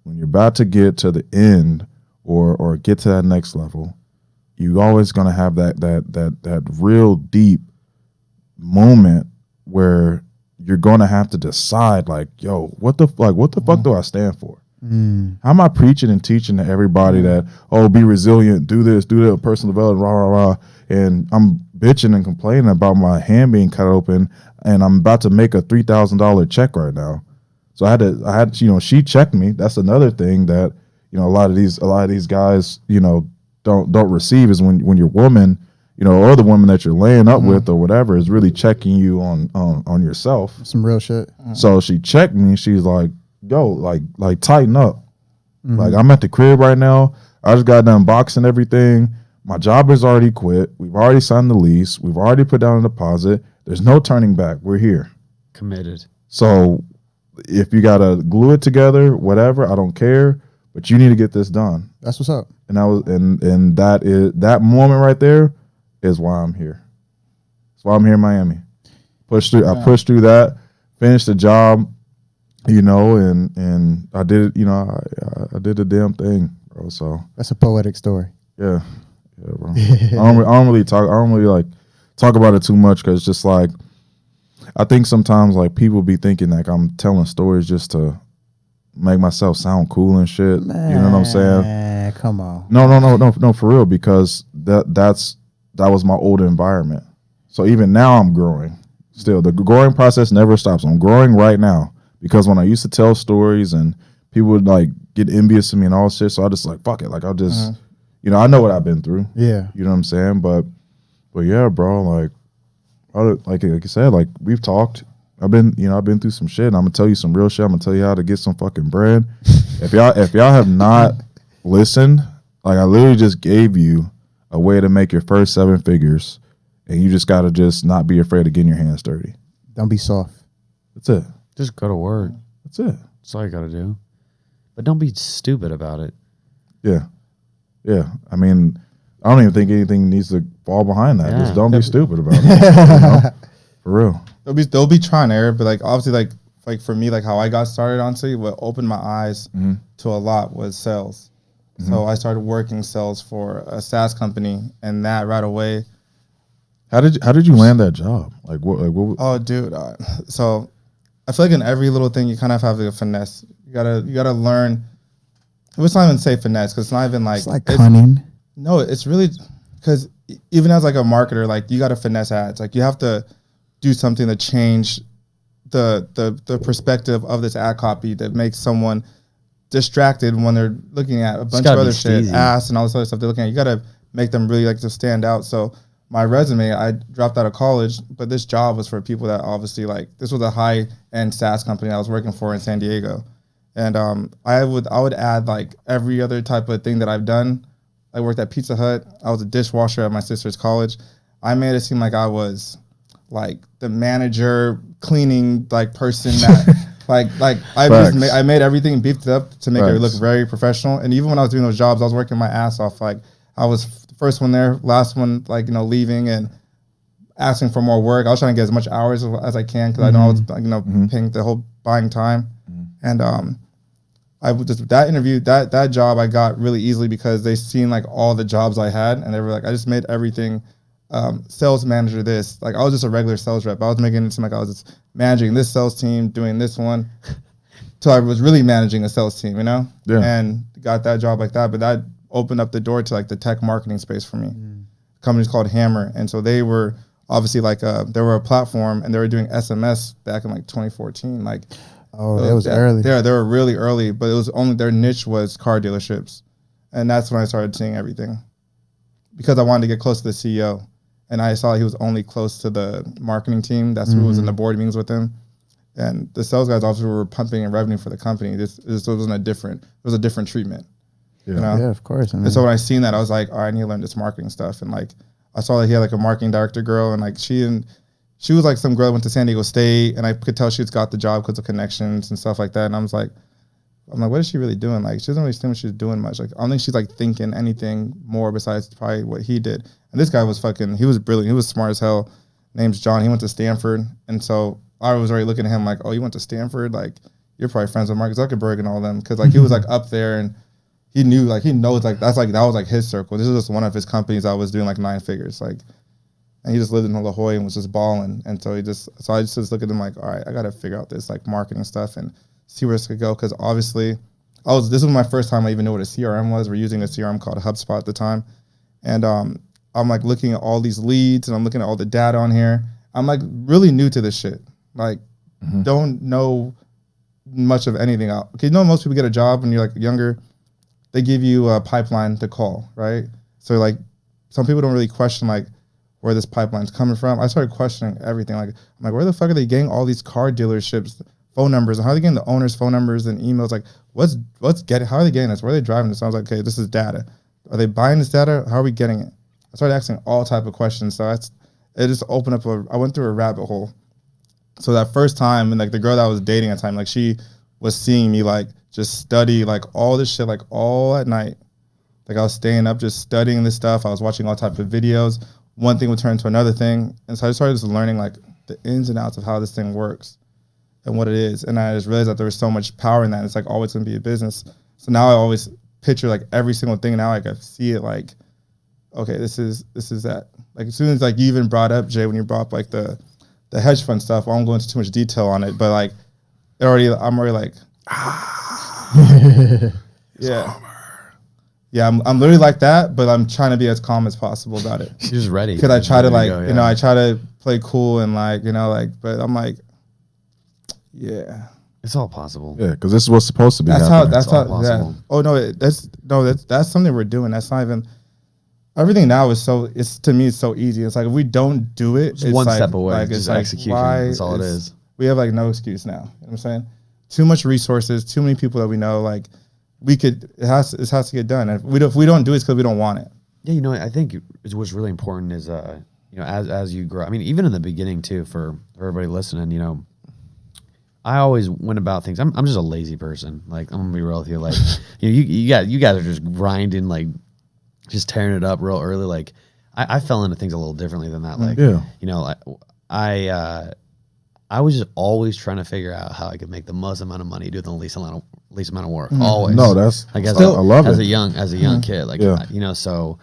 When you're about to get to the end or get to that next level, you always gonna have that real deep moment where you're gonna have to decide, like, yo, what the fuck do I stand for? How am I preaching and teaching to everybody that, oh, be resilient, do this, do that, personal development, rah, rah, rah. And I'm bitching and complaining about my hand being cut open and I'm about to make a $3,000 check right now. So I had, she checked me. That's another thing that, a lot of these guys, don't receive is when your woman, or the woman that you're laying up with or whatever is really checking you on yourself. Some real shit. So she checked me. She's like, yo, like tighten up. Like I'm at the crib right now. I just got done boxing everything. My job is already quit. We've already signed the lease. We've already put down a deposit. There's no turning back. We're here. Committed. So if you gotta glue it together, whatever, I don't care. But you need to get this done. That's what's up. And that moment right there is why I'm here. That's why I'm here in Miami. I pushed through that, finished the job. And I did it, I did the damn thing, bro. So That's a poetic story. yeah, bro. I don't really talk about it too much because it's just like, I think sometimes like people be thinking like I'm telling stories just to make myself sound cool and shit. Man, you know what I'm saying? Come on. No, for real, because that was my old environment. So even now I'm growing. Still, the growing process never stops. I'm growing right now. Because when I used to tell stories and people would like get envious of me and all shit, so I just like, fuck it. Like I'll just, I know what I've been through. Yeah. You know what I'm saying? But yeah, bro, like I said, like we've talked. I've been through some shit and I'm gonna tell you some real shit. I'm gonna tell you how to get some fucking bread. If y'all have not listened, like I literally just gave you a way to make your first 7 figures and you just gotta just not be afraid of getting your hands dirty. Don't be soft. That's it. Just go to work. That's it. That's all you got to do. But don't be stupid about it. Yeah. Yeah. I mean, I don't even think anything needs to fall behind that. Yeah. Just don't be stupid about it. For real. They'll be trying to err, but like obviously like for me, like how I got started, honestly, what opened my eyes to a lot was sales. So I started working sales for a SaaS company, and that right away. How did you land that job? Like what Oh, dude. So I feel like in every little thing you kind of have like a finesse. You gotta learn. It's not even say finesse because it's not even like It's like cunning. No, it's really because even as like a marketer, like you gotta finesse ads. Like you have to do something to change the perspective of this ad copy that makes someone distracted when they're looking at a bunch of other shit, ass and all this other stuff they're looking at. You gotta make them really like to stand out. So my resume, I dropped out of college, but this job was for people that obviously like, this was a high-end SaaS company I was working for in San Diego. And I would add like every other type of thing that I've done. I worked at Pizza Hut. I was a dishwasher at my sister's college. I made it seem like I was like the manager, cleaning like person that I made everything beefed up to make it look very professional. And even when I was doing those jobs, I was working my ass off. Like I was first one there, last one, like, leaving and asking for more work. I was trying to get as much hours as I can because I know I was, paying the whole buying time. And I would just, that interview, that job I got really easily because they seen like all the jobs I had and they were like, I just made everything sales manager this. Like I was just a regular sales rep. I was making it seem like I was just managing this sales team, doing this one. Till I was really managing a sales team, Yeah. And got that job like that. But that opened up the door to like the tech marketing space for me. Company's called Hammer. And so they were obviously like they were a platform and they were doing SMS back in like 2014. Like that was early. They were really early, but it was only their niche was car dealerships. And that's when I started seeing everything. Because I wanted to get close to the CEO. And I saw he was only close to the marketing team. That's who was in the board meetings with him. And the sales guys obviously were pumping in revenue for the company. This wasn't it was a different treatment. Yeah. Yeah, of course. And so when I seen that, I was like, all right, I need to learn this marketing stuff. And like, I saw that he had like a marketing director girl, and like she was like some girl that went to San Diego State, and I could tell she's got the job because of connections and stuff like that. And I was like, I'm like, what is she really doing? Like, she doesn't really seem like she's doing much. Like, I don't think she's like thinking anything more besides probably what he did. And this guy was he was brilliant. He was smart as hell. Name's John. He went to Stanford. And so I was already looking at him like, oh, you went to Stanford? Like, you're probably friends with Mark Zuckerberg and all them. Cause like he was like up there and he knew, like, he knows, like, that was like his circle. This is just one of his companies that was doing like 9 figures. Like, and he just lived in La Jolla and was just balling. And so I just looked at him like, all right, I got to figure out this like marketing stuff and see where this could go. Cause obviously this was my first time I even knew what a CRM was. We're using a CRM called HubSpot at the time. And I'm like looking at all these leads and I'm looking at all the data on here. I'm like really new to this shit. Like, don't know much of anything out. Okay, you know, most people get a job when you're like younger, they give you a pipeline to call, right? So like some people don't really question like where this pipeline's coming from. I started questioning everything. Like, I'm like, where the fuck are they getting all these car dealerships phone numbers, and how are they getting the owners' phone numbers and emails? Like, how are they getting this? Where are they driving this? I was like, okay, this is data. Are they buying this data? How are we getting it? I started asking all type of questions. So it just opened up I went through a rabbit hole. So that first time, and like the girl that I was dating at the time, like she was seeing me like just study like all this shit, like all at night. Like I was staying up just studying this stuff. I was watching all types of videos. One thing would turn to another thing. And so I started just learning like the ins and outs of how this thing works and what it is. And I just realized that there was so much power in that. It's like always gonna be a business. So now I always picture like every single thing. Now like I see it like, okay, this is that. Like as soon as like you even brought up, Jay, when you brought up like the hedge fund stuff, I won't go into too much detail on it, but like I'm already like, yeah. Yeah, I'm literally like that, but I'm trying to be as calm as possible about it. You're just ready. Because I try to like, go, yeah. you know, I try to play cool and like, you know, like, but I'm like, yeah. It's all possible. Yeah, because this is what's supposed to be That's happening. that's all how, possible. yeah. Oh no, that's something we're doing. That's not even, everything now is to me, it's so easy. It's like, if we don't do it, It's one like, step away. Like, Just it's like, execution. why That's all it is. We have like no excuse now. You know what I'm saying? Too much resources, too many people that we know, like, it has to get done. And if we don't do it, it's because we don't want it. Yeah, you know, I think what's really important is, you know, as you grow. I mean, even in the beginning too, for everybody listening, you know, I always went about things. I'm just a lazy person. Like, I'm gonna be real with you. Like, you know, you guys are just grinding, like, just tearing it up real early. Like, I fell into things a little differently than that. Like, Yeah. you know, I was just always trying to figure out how I could make the most amount of money, do the least amount of work. Always. No, that's like I love as it. a young kid. Like, Yeah. you know, so,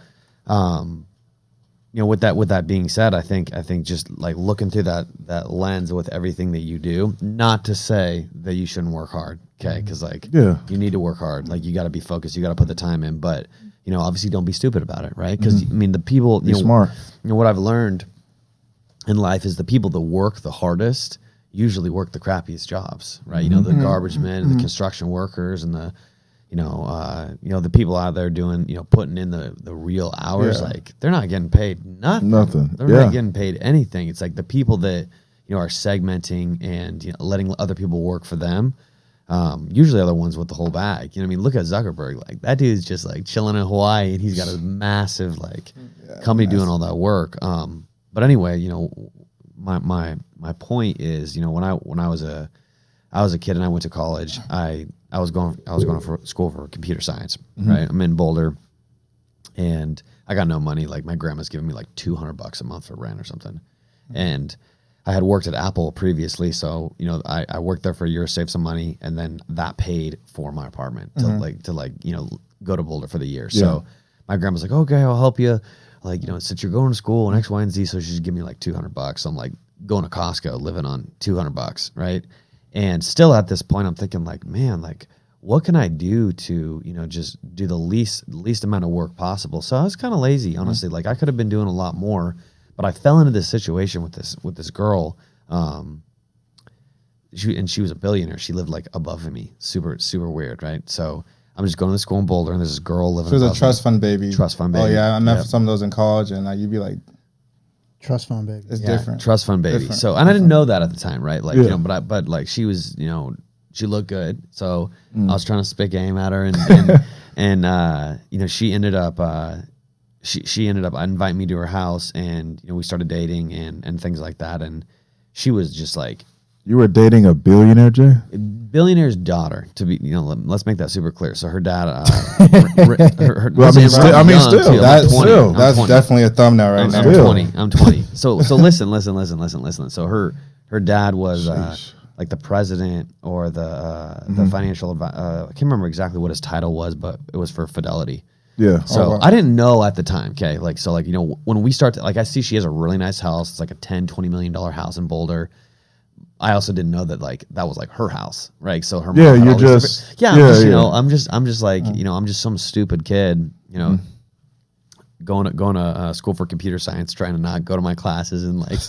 you know, with that being said, I think just like looking through that lens with everything that you do, not to say that you shouldn't work hard. Okay. Cause like, Yeah. you need to work hard. Like, you got to be focused. You got to put the time in, but you know, obviously don't be stupid about it. Right. Cause I mean, the people, Be smart. You know, what I've learned in life is the people that work the hardest usually work the crappiest jobs, right? You know, the garbage men and the construction workers and the, you know, the people out there doing, you know, putting in the real hours, Yeah. like they're not getting paid nothing. Nothing. They're Yeah. not getting paid anything. It's like the people that, you know, are segmenting and, you know, letting other people work for them. Usually are the ones with the whole bag. You know what I mean? Look at Zuckerberg. Like, that dude's just like chilling in Hawaii and he's got a massive like company doing all that work. But anyway, you know, my point is, you know, when I was a kid and I went to college, I was going for school for computer science, right? I'm in Boulder and I got no money. Like, my grandma's giving me like $200 a month for rent or something. And I had worked at Apple previously. So, you know, I worked there for a year, saved some money, and then that paid for my apartment to you know, go to Boulder for the year. So my grandma's like, okay, I'll help you. Like, you know, since you're going to school and X, Y, and Z, so she's giving me like $200. I'm like going to Costco, living on $200, right? And still at this point, I'm thinking like, man, like, what can I do to, you know, just do the least amount of work possible? So I was kind of lazy, honestly. Like, I could have been doing a lot more, but I fell into this situation with this girl. She was a billionaire. She lived like above me, super weird, right? So I'm just going to school in Boulder, and there's this girl living. She was a trust fund baby. Trust fund baby. Oh yeah, I met some of those in college, and you'd be like, Trust fund, baby. it's Yeah, different. Trust fund baby. Different. So, and I didn't know that at the time, right? Like, Yeah. you know, but like she was, you know, she looked good. So I was trying to spit game at her, and you know, she ended up inviting me to her house, and you know, we started dating and things like that. And she was just like You were dating a billionaire, Jay? Billionaire's daughter, to be, let's make that super clear. So her dad, Well, I mean, still, That's definitely a thumbnail right now. I'm 20. So listen. So her dad was like the president or the financial advisor. I can't remember exactly what his title was, but it was for Fidelity. Yeah. So I didn't know at the time. Okay. Like, so like, when we start to, like, I see she has a really nice house. It's like a $10-20 million house in Boulder. I also didn't know that like that was like her house, right? So her mom you're just I'm just like I'm just some stupid kid, going to school for computer science, trying to not go to my classes, and like,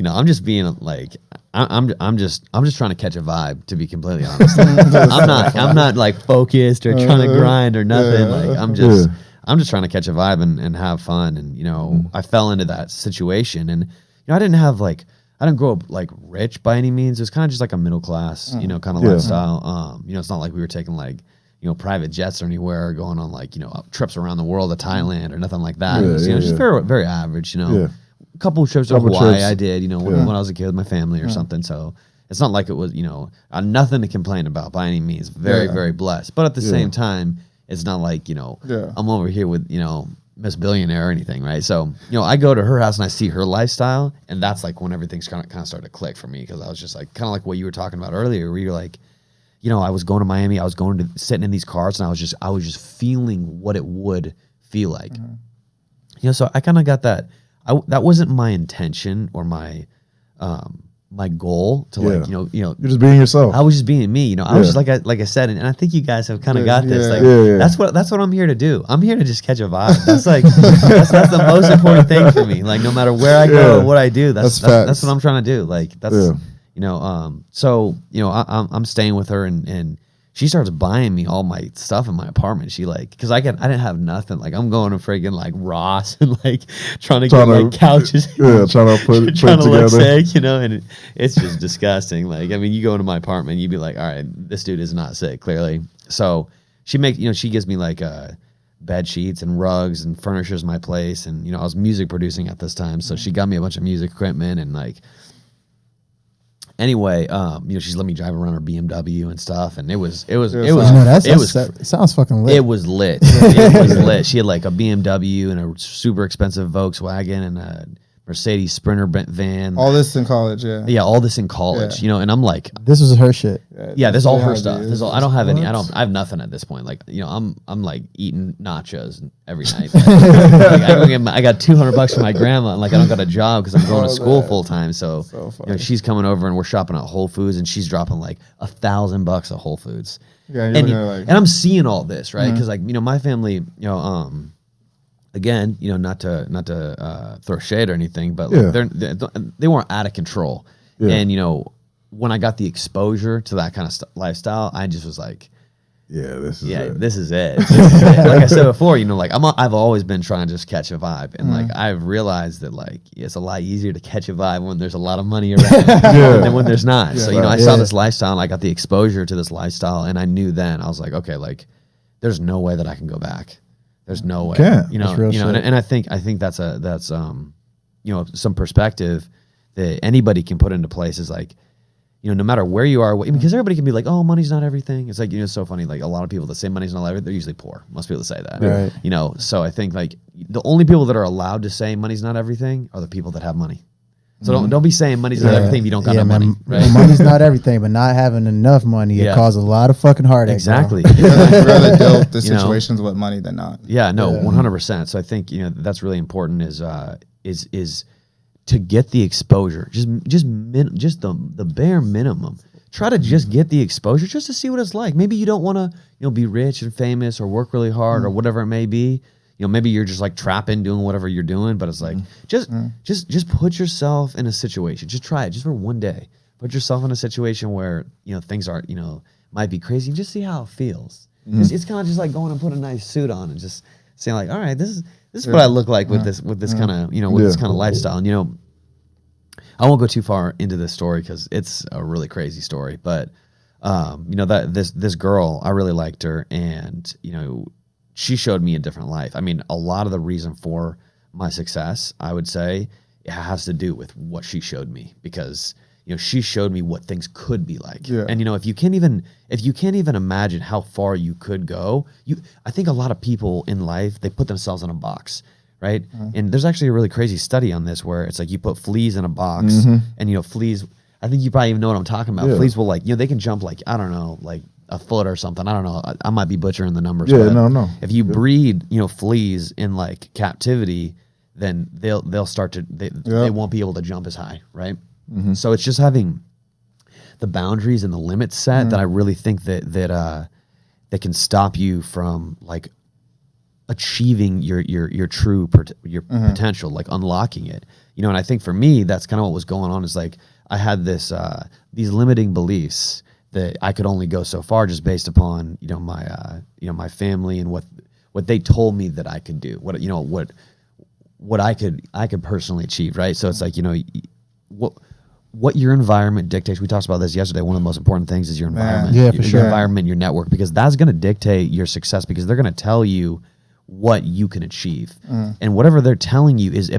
I'm just being like, I'm just trying to catch a vibe, to be completely honest. I'm not like focused or trying to grind or nothing. Like I'm just trying to catch a vibe and have fun, and I fell into that situation, and I didn't grow up like rich by any means. It was kind of just like a middle class, kind of lifestyle. It's not like we were taking like, private jets or anywhere, or going on like, trips around the world to Thailand or nothing like that. It was, just very, very average, A couple of trips to Hawaii I did, when I was a kid with my family or something. So it's not like it was, nothing to complain about by any means. Very, very blessed. But at the same time, it's not like, I'm over here with, Miss Billionaire or anything, right? So, I go to her house and I see her lifestyle, and that's like when everything's kind of started to click for me, because I was just like, kind of like what you were talking about earlier, where you're like, I was going to Miami, I was going to sitting in these cars, and I was just feeling what it would feel like. So I kind of got that. That wasn't my intention or my my goal to like, you're just being yourself. I was just being me, I was just like I said, and I think you guys have kind of got this. That's what I'm here to do. I'm here to just catch a vibe. That's like that's the most important thing for me. Like, no matter where I go or what I do, that's what I'm trying to do. Like, that's so I'm staying with her, and she starts buying me all my stuff in my apartment. She like, because I didn't have nothing. Like, I'm going to friggin' like Ross and like trying to get like couches. Yeah, trying to put together. Look sick, and it's just disgusting. Like, I mean, you go into my apartment, you'd be like, all right, this dude is not sick, clearly. So she she gives me like bed sheets and rugs and furnishes my place, and I was music producing at this time, so she got me a bunch of music equipment and like. Anyway, she's let me drive around her BMW and stuff, and it was that sounds fucking lit. It was lit. It was lit. She had like a BMW and a super expensive Volkswagen and a Mercedes Sprinter van. All this in college, yeah. Yeah, all this in college, and I'm like, this was her shit. Yeah, this is all her stuff. I don't have any. I have nothing at this point. Like, I'm like eating nachos every night. Like, I got $200 from my grandma, and like I don't got a job because I'm going to school full time. So she's coming over and we're shopping at Whole Foods, and she's dropping like $1,000 at Whole Foods. Yeah, and I'm seeing all this, right? Because like my family, again, not to throw shade or anything, but like they weren't out of control. And when I got the exposure to that kind of lifestyle, I just was like, this is it. Like I said before, like I've always been trying to just catch a vibe, and like I've realized that like it's a lot easier to catch a vibe when there's a lot of money around than when there's not. So I saw this lifestyle, and I got the exposure to this lifestyle, and I knew then I was like, okay, like there's no way that I can go back. There's no way, and I think that's some perspective that anybody can put into place is like, no matter where you are, because everybody can be like, oh, money's not everything. It's like, it's so funny. Like a lot of people that say money's not everything, they're usually poor. Most people say that, right. So I think like the only people that are allowed to say money's not everything are the people that have money. So don't be saying money's not everything if you don't got no money. Right? Money's not everything, but not having enough money, it causes a lot of fucking heartache. Exactly. I'd rather deal with the situations with money than not. Yeah, no, 100%. So I think that's really important is to get the exposure, just the bare minimum. Try to just get the exposure just to see what it's like. Maybe you don't want to be rich and famous or work really hard or whatever it may be. Maybe you're just like trapping, doing whatever you're doing, but it's like just put yourself in a situation. Just try it, just for one day. Put yourself in a situation where things are might be crazy. And just see how it feels. It's kind of just like going and put a nice suit on and just saying like, all right, this is what I look like with this kind of this kind of lifestyle. And I won't go too far into this story because it's a really crazy story. But that this girl, I really liked her, and she showed me a different life. I mean, a lot of the reason for my success, I would say, it has to do with what she showed me, because she showed me what things could be like. Yeah. And if you can't even imagine how far you could go, I think a lot of people in life, they put themselves in a box, right? And there's actually a really crazy study on this where it's like you put fleas in a box and fleas, I think you probably even know what I'm talking about. Yeah. Fleas will they can jump like, I don't know, like a foot or something. I don't know. I might be butchering the numbers. Yeah, but no. If you breed, fleas in like captivity, then they'll start to, they won't be able to jump as high, right? So it's just having the boundaries and the limits set that I really think that can stop you from like achieving your true potential, like unlocking it. And I think for me, that's kind of what was going on, is like I had these limiting beliefs that I could only go so far just based upon my family and what they told me that I could do, what I could personally achieve, right? So it's like what your environment dictates. We talked about this yesterday. One of the most important things is your environment. Yeah, for your sure. environment, your network, because that's going to dictate your success, because they're going to tell you what you can achieve. And whatever they're telling you is,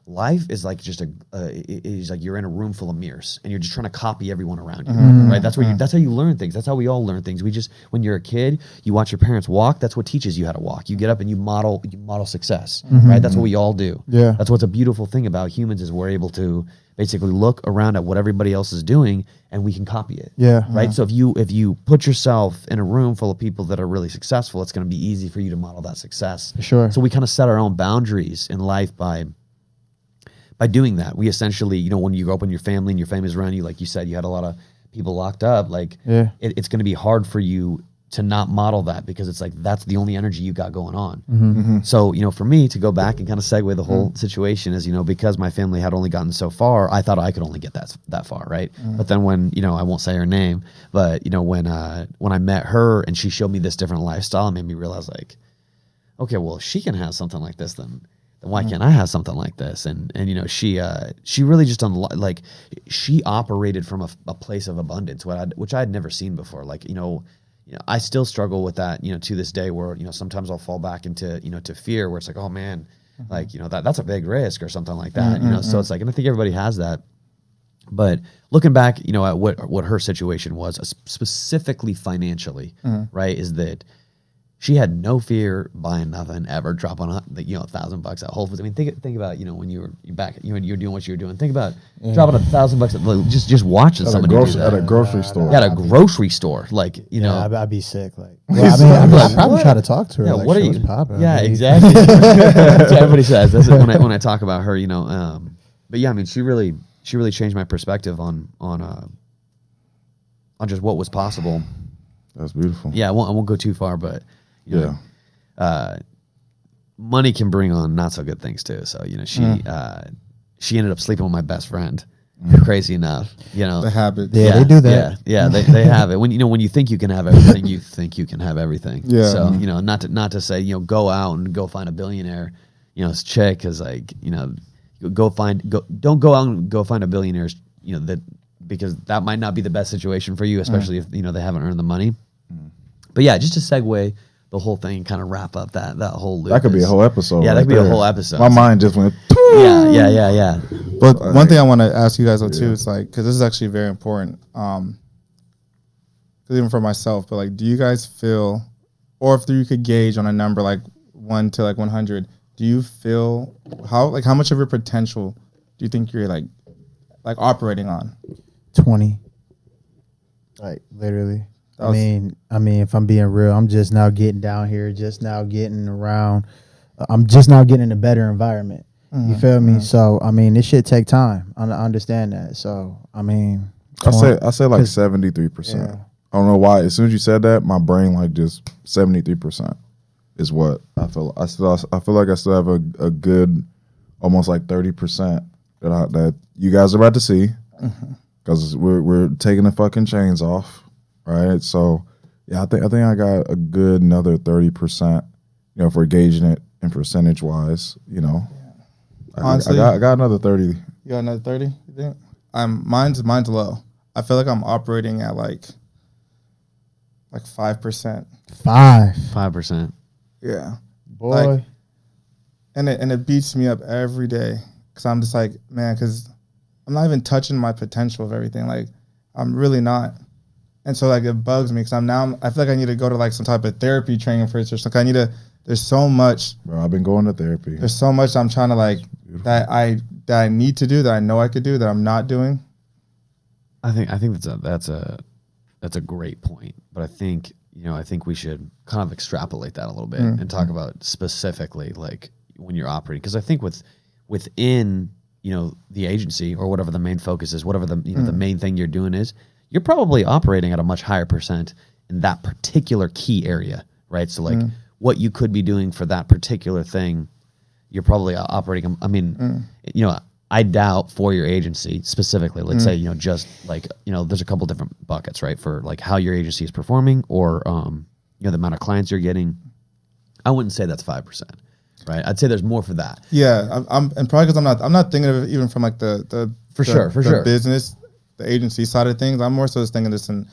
life is like just is like you're in a room full of mirrors and you're just trying to copy everyone around you, right? That's how you learn things. That's how we all learn things. When you're a kid, you watch your parents walk. That's what teaches you how to walk. You get up and you model success, right? That's what we all do. Yeah. That's what's a beautiful thing about humans, is we're able to basically look around at what everybody else is doing and we can copy it. Yeah. Right. So if you put yourself in a room full of people that are really successful, it's going to be easy for you to model that success. Sure. So we kind of set our own boundaries in life by doing that. We essentially, when you grow up in your family and your family's around you, like you said, you had a lot of people locked up, like it's going to be hard for you to not model that, because it's like that's the only energy you got going on. So for me to go back and kind of segue the whole situation is, because my family had only gotten so far, I thought I could only get that far, right? But then when I won't say her name, but when I met her and she showed me this different lifestyle, it made me realize, like, okay, well, if she can have something like this, then why can't I have something like this? And she really just she operated from a place of abundance, which I had never seen before. Like, I still struggle with that, to this day, where, sometimes I'll fall back into, to fear, where it's like, oh man, like, that's a big risk or something like that, so it's like, and I think everybody has that. But looking back, at what her situation was, specifically financially, right, is that she had no fear buying nothing ever, dropping $1,000 at Whole Foods. I mean, think about when you're back, you're doing what you're doing. Think about dropping $1,000 at just watching somebody do that at a grocery store. at a grocery store, like I'd be sick. Like, I'd probably try to talk to her. Yeah, like, what are what's you? poppin'? Yeah, Like, exactly. That's what everybody says. That's it when I talk about her, But yeah, I mean, she really changed my perspective on just what was possible. That's beautiful. Yeah, I won't go too far, but money can bring on not so good things too. So she ended up sleeping with my best friend. Crazy enough, The habits. Yeah, they do that. Yeah, they have it. When you think you can have everything, you think you can have everything. Yeah. So not to say go out and go find a billionaire, chick, because like don't go out and go find a billionaire, that, because that might not be the best situation for you, especially if they haven't earned the money. But yeah, just to segue the whole thing and kind of wrap up that whole loop. That could be a whole episode. Yeah, that could be a whole episode. My mind just went. Yeah. But one thing I want to ask you guys though too is like, because this is actually very important, because even for myself, but like, do you guys feel, or if you could gauge on a number like 1 to like 100, do you feel how much of your potential do you think you're like operating on? 20. Like, literally. I mean, if I'm being real, I'm just now getting down here, just now getting around. I'm just now getting in a better environment. You feel me? So, I mean, this shit take time. I understand that. So, I mean, I say like 73%. Yeah. I don't know why. As soon as you said that, my brain like just 73% is what I feel. I feel like I still have a good, almost like 30% that you guys are about to see, because we're taking the fucking chains off. Right, so yeah, I think I got a good another 30%. If we're gauging it in percentage wise, Honestly, I got another 30. You got another 30? You think? Mine's low. I feel like I'm operating at like 5%. 5%. Yeah, Boy. Like, and it beats me up every day, because I'm just like, man, because I'm not even touching my potential of everything. Like I'm really not. And so like it bugs me because I feel like I need to go to like some type of therapy training first or something. There's so much. Bro, I've been going to therapy. There's so much I'm trying to like that I need to do that I know I could do that I'm not doing. I think that's a great point. But I think we should kind of extrapolate that a little bit and talk about specifically like when you're operating, because I think within the agency or whatever the main focus is, whatever the the main thing you're doing is, you're probably operating at a much higher percent in that particular key area, right? So like what you could be doing for that particular thing, you're probably operating. I mean, I doubt for your agency specifically, let's say, just like, there's a couple different buckets, right? For like how your agency is performing or, the amount of clients you're getting. I wouldn't say that's 5%, right? I'd say there's more for that. Yeah. And probably because I'm not thinking of it even from like the business, the agency side of things. I'm more so just thinking this in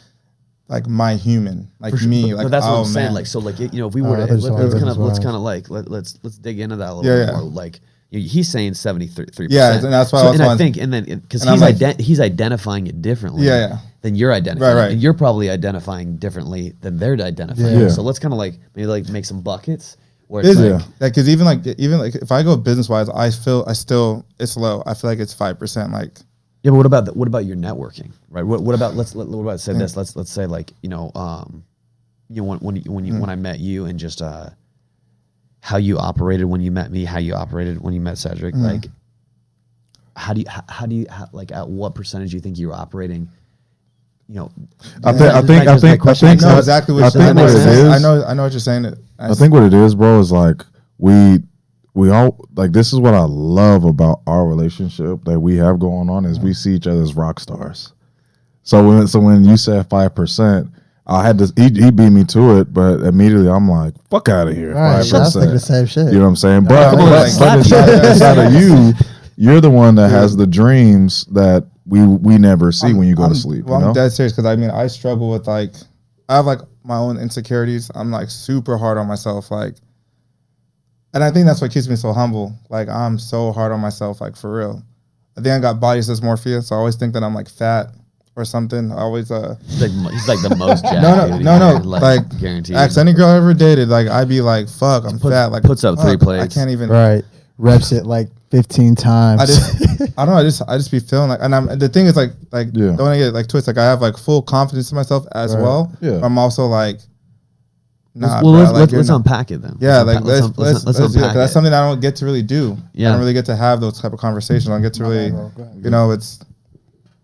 like my human, like me, like, but that's what I'm saying. Man. Like, so like, if we were to, let's kind of like, let's dig into that a little bit more. Like, he's saying 73%. Yeah, and that's why I think, and then because he's identifying it differently than you're identifying, right. and you're probably identifying differently than they're identifying. So let's kind of like maybe like make some buckets where it's like, because even like if I go business wise, it's low. I feel like it's 5%. Like, yeah, but what about your networking, right? What about let's say like when I met you and just how you operated when you met me, how you operated when you met Cedric, like how do you like at what percentage do you think you're operating? I think I know exactly what you're saying. I know what you're saying. I think what it is, bro, is like we all like, this is what I love about our relationship that we have going on is we see each other as rock stars. So when you said 5%, I had to he beat me to it, but immediately I'm like, fuck out of here. Right, 5%. I was thinking the same shit. You know what I'm saying? But inside of you, you're the one that has the dreams that we never see when you go to sleep. Well, you know? I'm dead serious because I struggle with like, I have like my own insecurities. I'm like super hard on myself. Like, and I think that's what keeps me so humble. Like, I'm so hard on myself, like for real. I think I got body dysmorphia, so I always think that I'm like fat or something. I always he's like the most jacked no, dude, like guaranteed. Ask any girl I ever dated, like I'd be like, fuck, I'm fat. Like puts up 3 plates. I can't even reps it like 15 times. I just be feeling like, and the thing is like don't want to get like twist. Like I have like full confidence in myself as well. Yeah. I'm also like, nah. Let's unpack it then. Yeah, let's unpack it. That's something I don't get to really do. Yeah. I don't really get to have those type of conversations. I don't get to really, it's.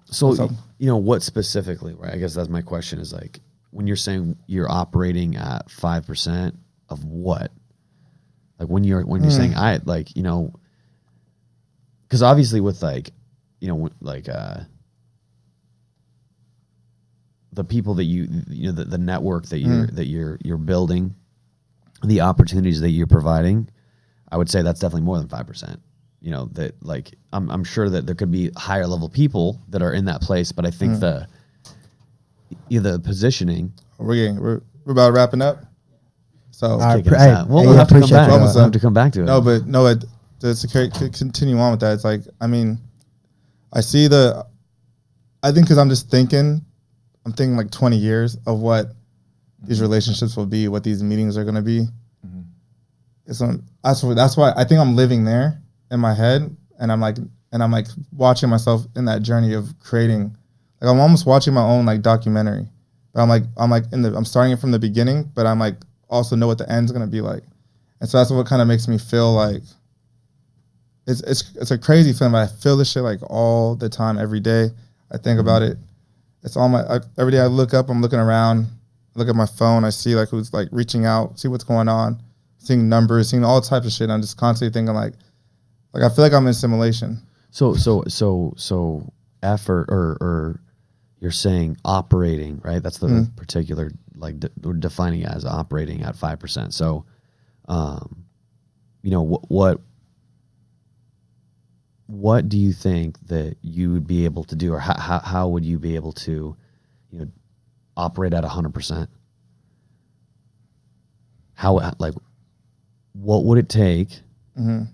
So what specifically, right? I guess that's my question. Is like when you're saying you're operating at 5% of what? Like when you're saying I like because obviously with like the people that the network that you're building, the opportunities that you're providing, I would say that's definitely more than 5%. That like I'm sure that there could be higher level people that are in that place, but I think the positioning. We're about wrapping up. So we'll have to come back. We'll have to come back to it. To continue on with that, it's like, I mean, I think because I'm thinking like 20 years of what these relationships will be, what these meetings are going to be. That's why I think I'm living there in my head, and I'm like watching myself in that journey of creating. Like I'm almost watching my own like documentary, but I'm starting it from the beginning, but I'm like also know what the end's gonna be like, and so that's what kind of makes me feel like it's a crazy feeling. But I feel this shit like all the time, every day. I think about it. It's all every day I look up, I'm looking around, look at my phone, I see like who's like reaching out, see what's going on, seeing numbers, seeing all types of shit. And I'm just constantly thinking like I feel like I'm in simulation. So effort or you're saying operating, right? That's the particular, like we're defining it as operating at 5%. So, what do you think that you would be able to do, or how would you be able to, operate at 100%? What would it take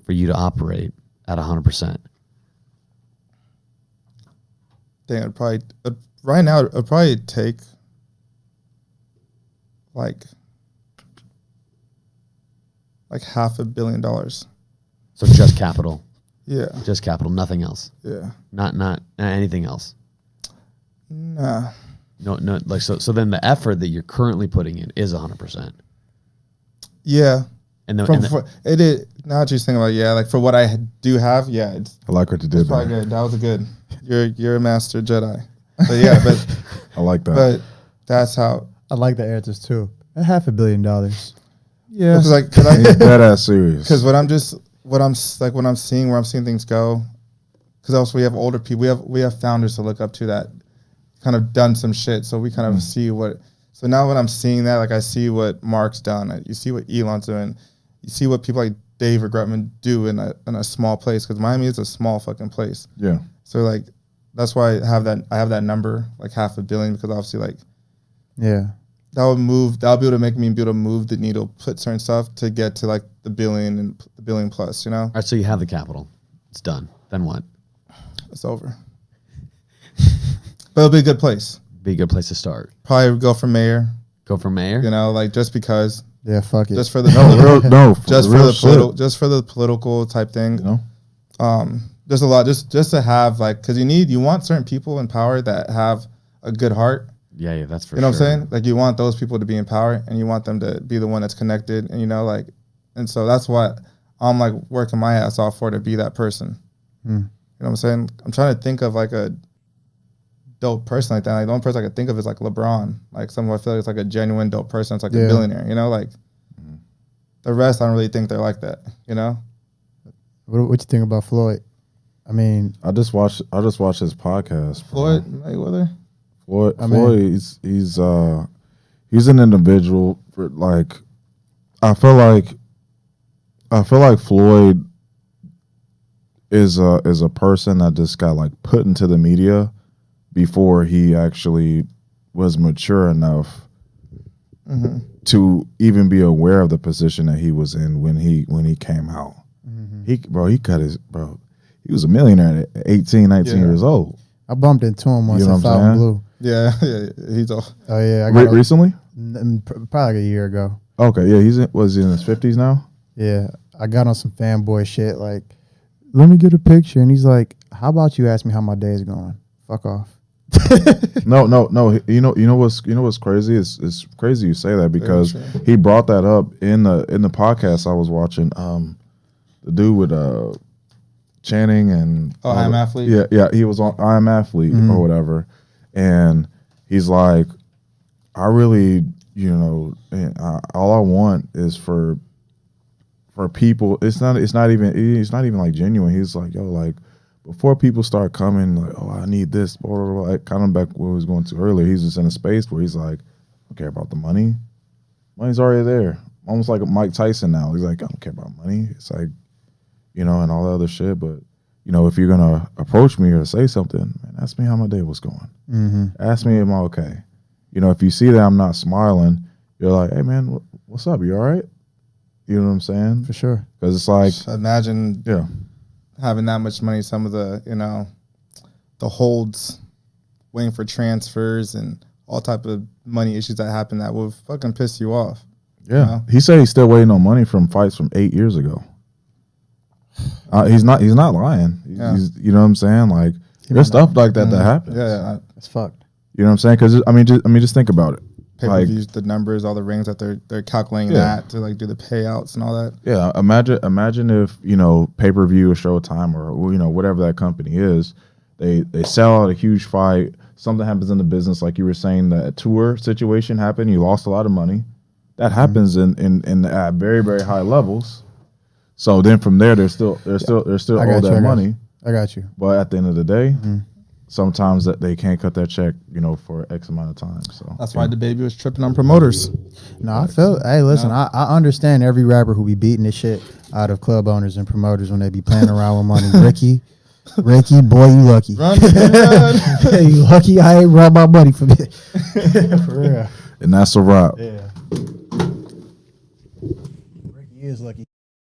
for you to operate at 100%? thing, it'd probably right now it'd probably take like $500 million. So just capital, Yeah, just capital, nothing else, yeah. not anything else. Nah. No, like so. Then the effort that you're currently putting in is 100%. Yeah. And then It is now that you're thinking about like for what I do have, it's I like what you did probably there. good. That was a good. You're a master Jedi. But yeah, but I like that. but that's how. I like the answers too. $500 million. Yeah. Because He's dead ass serious. because when I'm seeing where I'm seeing things go, because also we have older people, we have founders to look up to that kind of done some shit, so we kind of see what. So now when I'm seeing that, like I see what Mark's done, you see what Elon's doing, you see what people like Dave or Grutman do in a small place, because Miami is a small fucking place. Yeah. So like that's why I have that number like $500 million, because obviously like Yeah. that'll be able to make me be able to move the needle, put certain stuff to get to like the billion and the billion plus, all right, so you have the capital, it's done. Then what? It's over. But it'll be a good place. Be a good place to start. Probably go for mayor, Go for mayor. like just because, Yeah, fuck it. just for the just for the political type thing. You know? There's a lot just to have like, because you want certain people in power that have a good heart. Yeah, that's for You know sure. what I'm saying? Like you want those people to be in power, and you want them to be the one that's connected, and like, and so that's what I'm like working my ass off for, to be that person. You know what I'm saying? I'm trying to think of like a dope person like that. Like the only person I could think of is like LeBron. Like someone I feel like it's like a genuine dope person. It's like a billionaire. Like the rest, I don't really think they're like that. What you think about Floyd? I mean, I just watched his podcast. Floyd Mayweather. Floyd, he's an individual. Like, I feel like Floyd is a person that just got like put into the media before he actually was mature enough to even be aware of the position that he was in when he came out. He was a millionaire at 18, 19 years old. I bumped into him once You know in what I'm Fountain saying? Blue. Yeah, he's all. Oh yeah, I got Recently? probably like a year ago. Okay, yeah, was he in his 50s now? Yeah, I got on some fanboy shit. Like, let me get a picture, and he's like, "How about you ask me how my day is going? Fuck off." No. You know what's crazy? It's crazy you say that, because Very true. he brought that up in the podcast I was watching. The dude with Channing and I Am Athlete? Yeah, he was on I Am Athlete or whatever, and he's like, I really, all I want is for people. It's not even like genuine. He's like, yo, like, before people start coming, like, oh, I need this, blah, blah, blah, like, kind of back where we was going to earlier, he's just in a space where he's like, I don't care about the money. Money's already there. Almost like a Mike Tyson now. He's like, I don't care about money. It's like, and all that other shit. But, if you're going to approach me or say something, man, ask me how my day was going. Ask me, am I okay? If you see that I'm not smiling, you're like, hey, man, what's up? You all right? You know what I'm saying? For sure. Because it's like, Imagine yeah. having that much money, some of the the holds, waiting for transfers and all type of money issues that happen that will fucking piss you off. Yeah, he said he's still waiting on money from fights from 8 years ago. He's not lying. Yeah. He's, you know what I'm saying? Like, there's stuff like that that happens. Yeah, It's fucked. You know what I'm saying? Because just think about it. pay-per-views, the numbers, all the rings that they're calculating that to like do the payouts and all that. Yeah, imagine if pay-per-view or Showtime or whatever that company is, they sell out a huge fight. Something happens in the business, like you were saying, that tour situation happened. You lost a lot of money. That happens in at very, very high levels. So then from there, they're still all that money. I got you. But at the end of the day, sometimes that they can't cut that check, for X amount of time. So That's why the baby was tripping on promoters. No, I feel. Hey, listen, I understand every rapper who be beating this shit out of club owners and promoters when they be playing around with money. Ricky, boy, you lucky. Run. Hey, you lucky I ain't robbed my money for me. For real. and that's a wrap. Yeah. Ricky is lucky.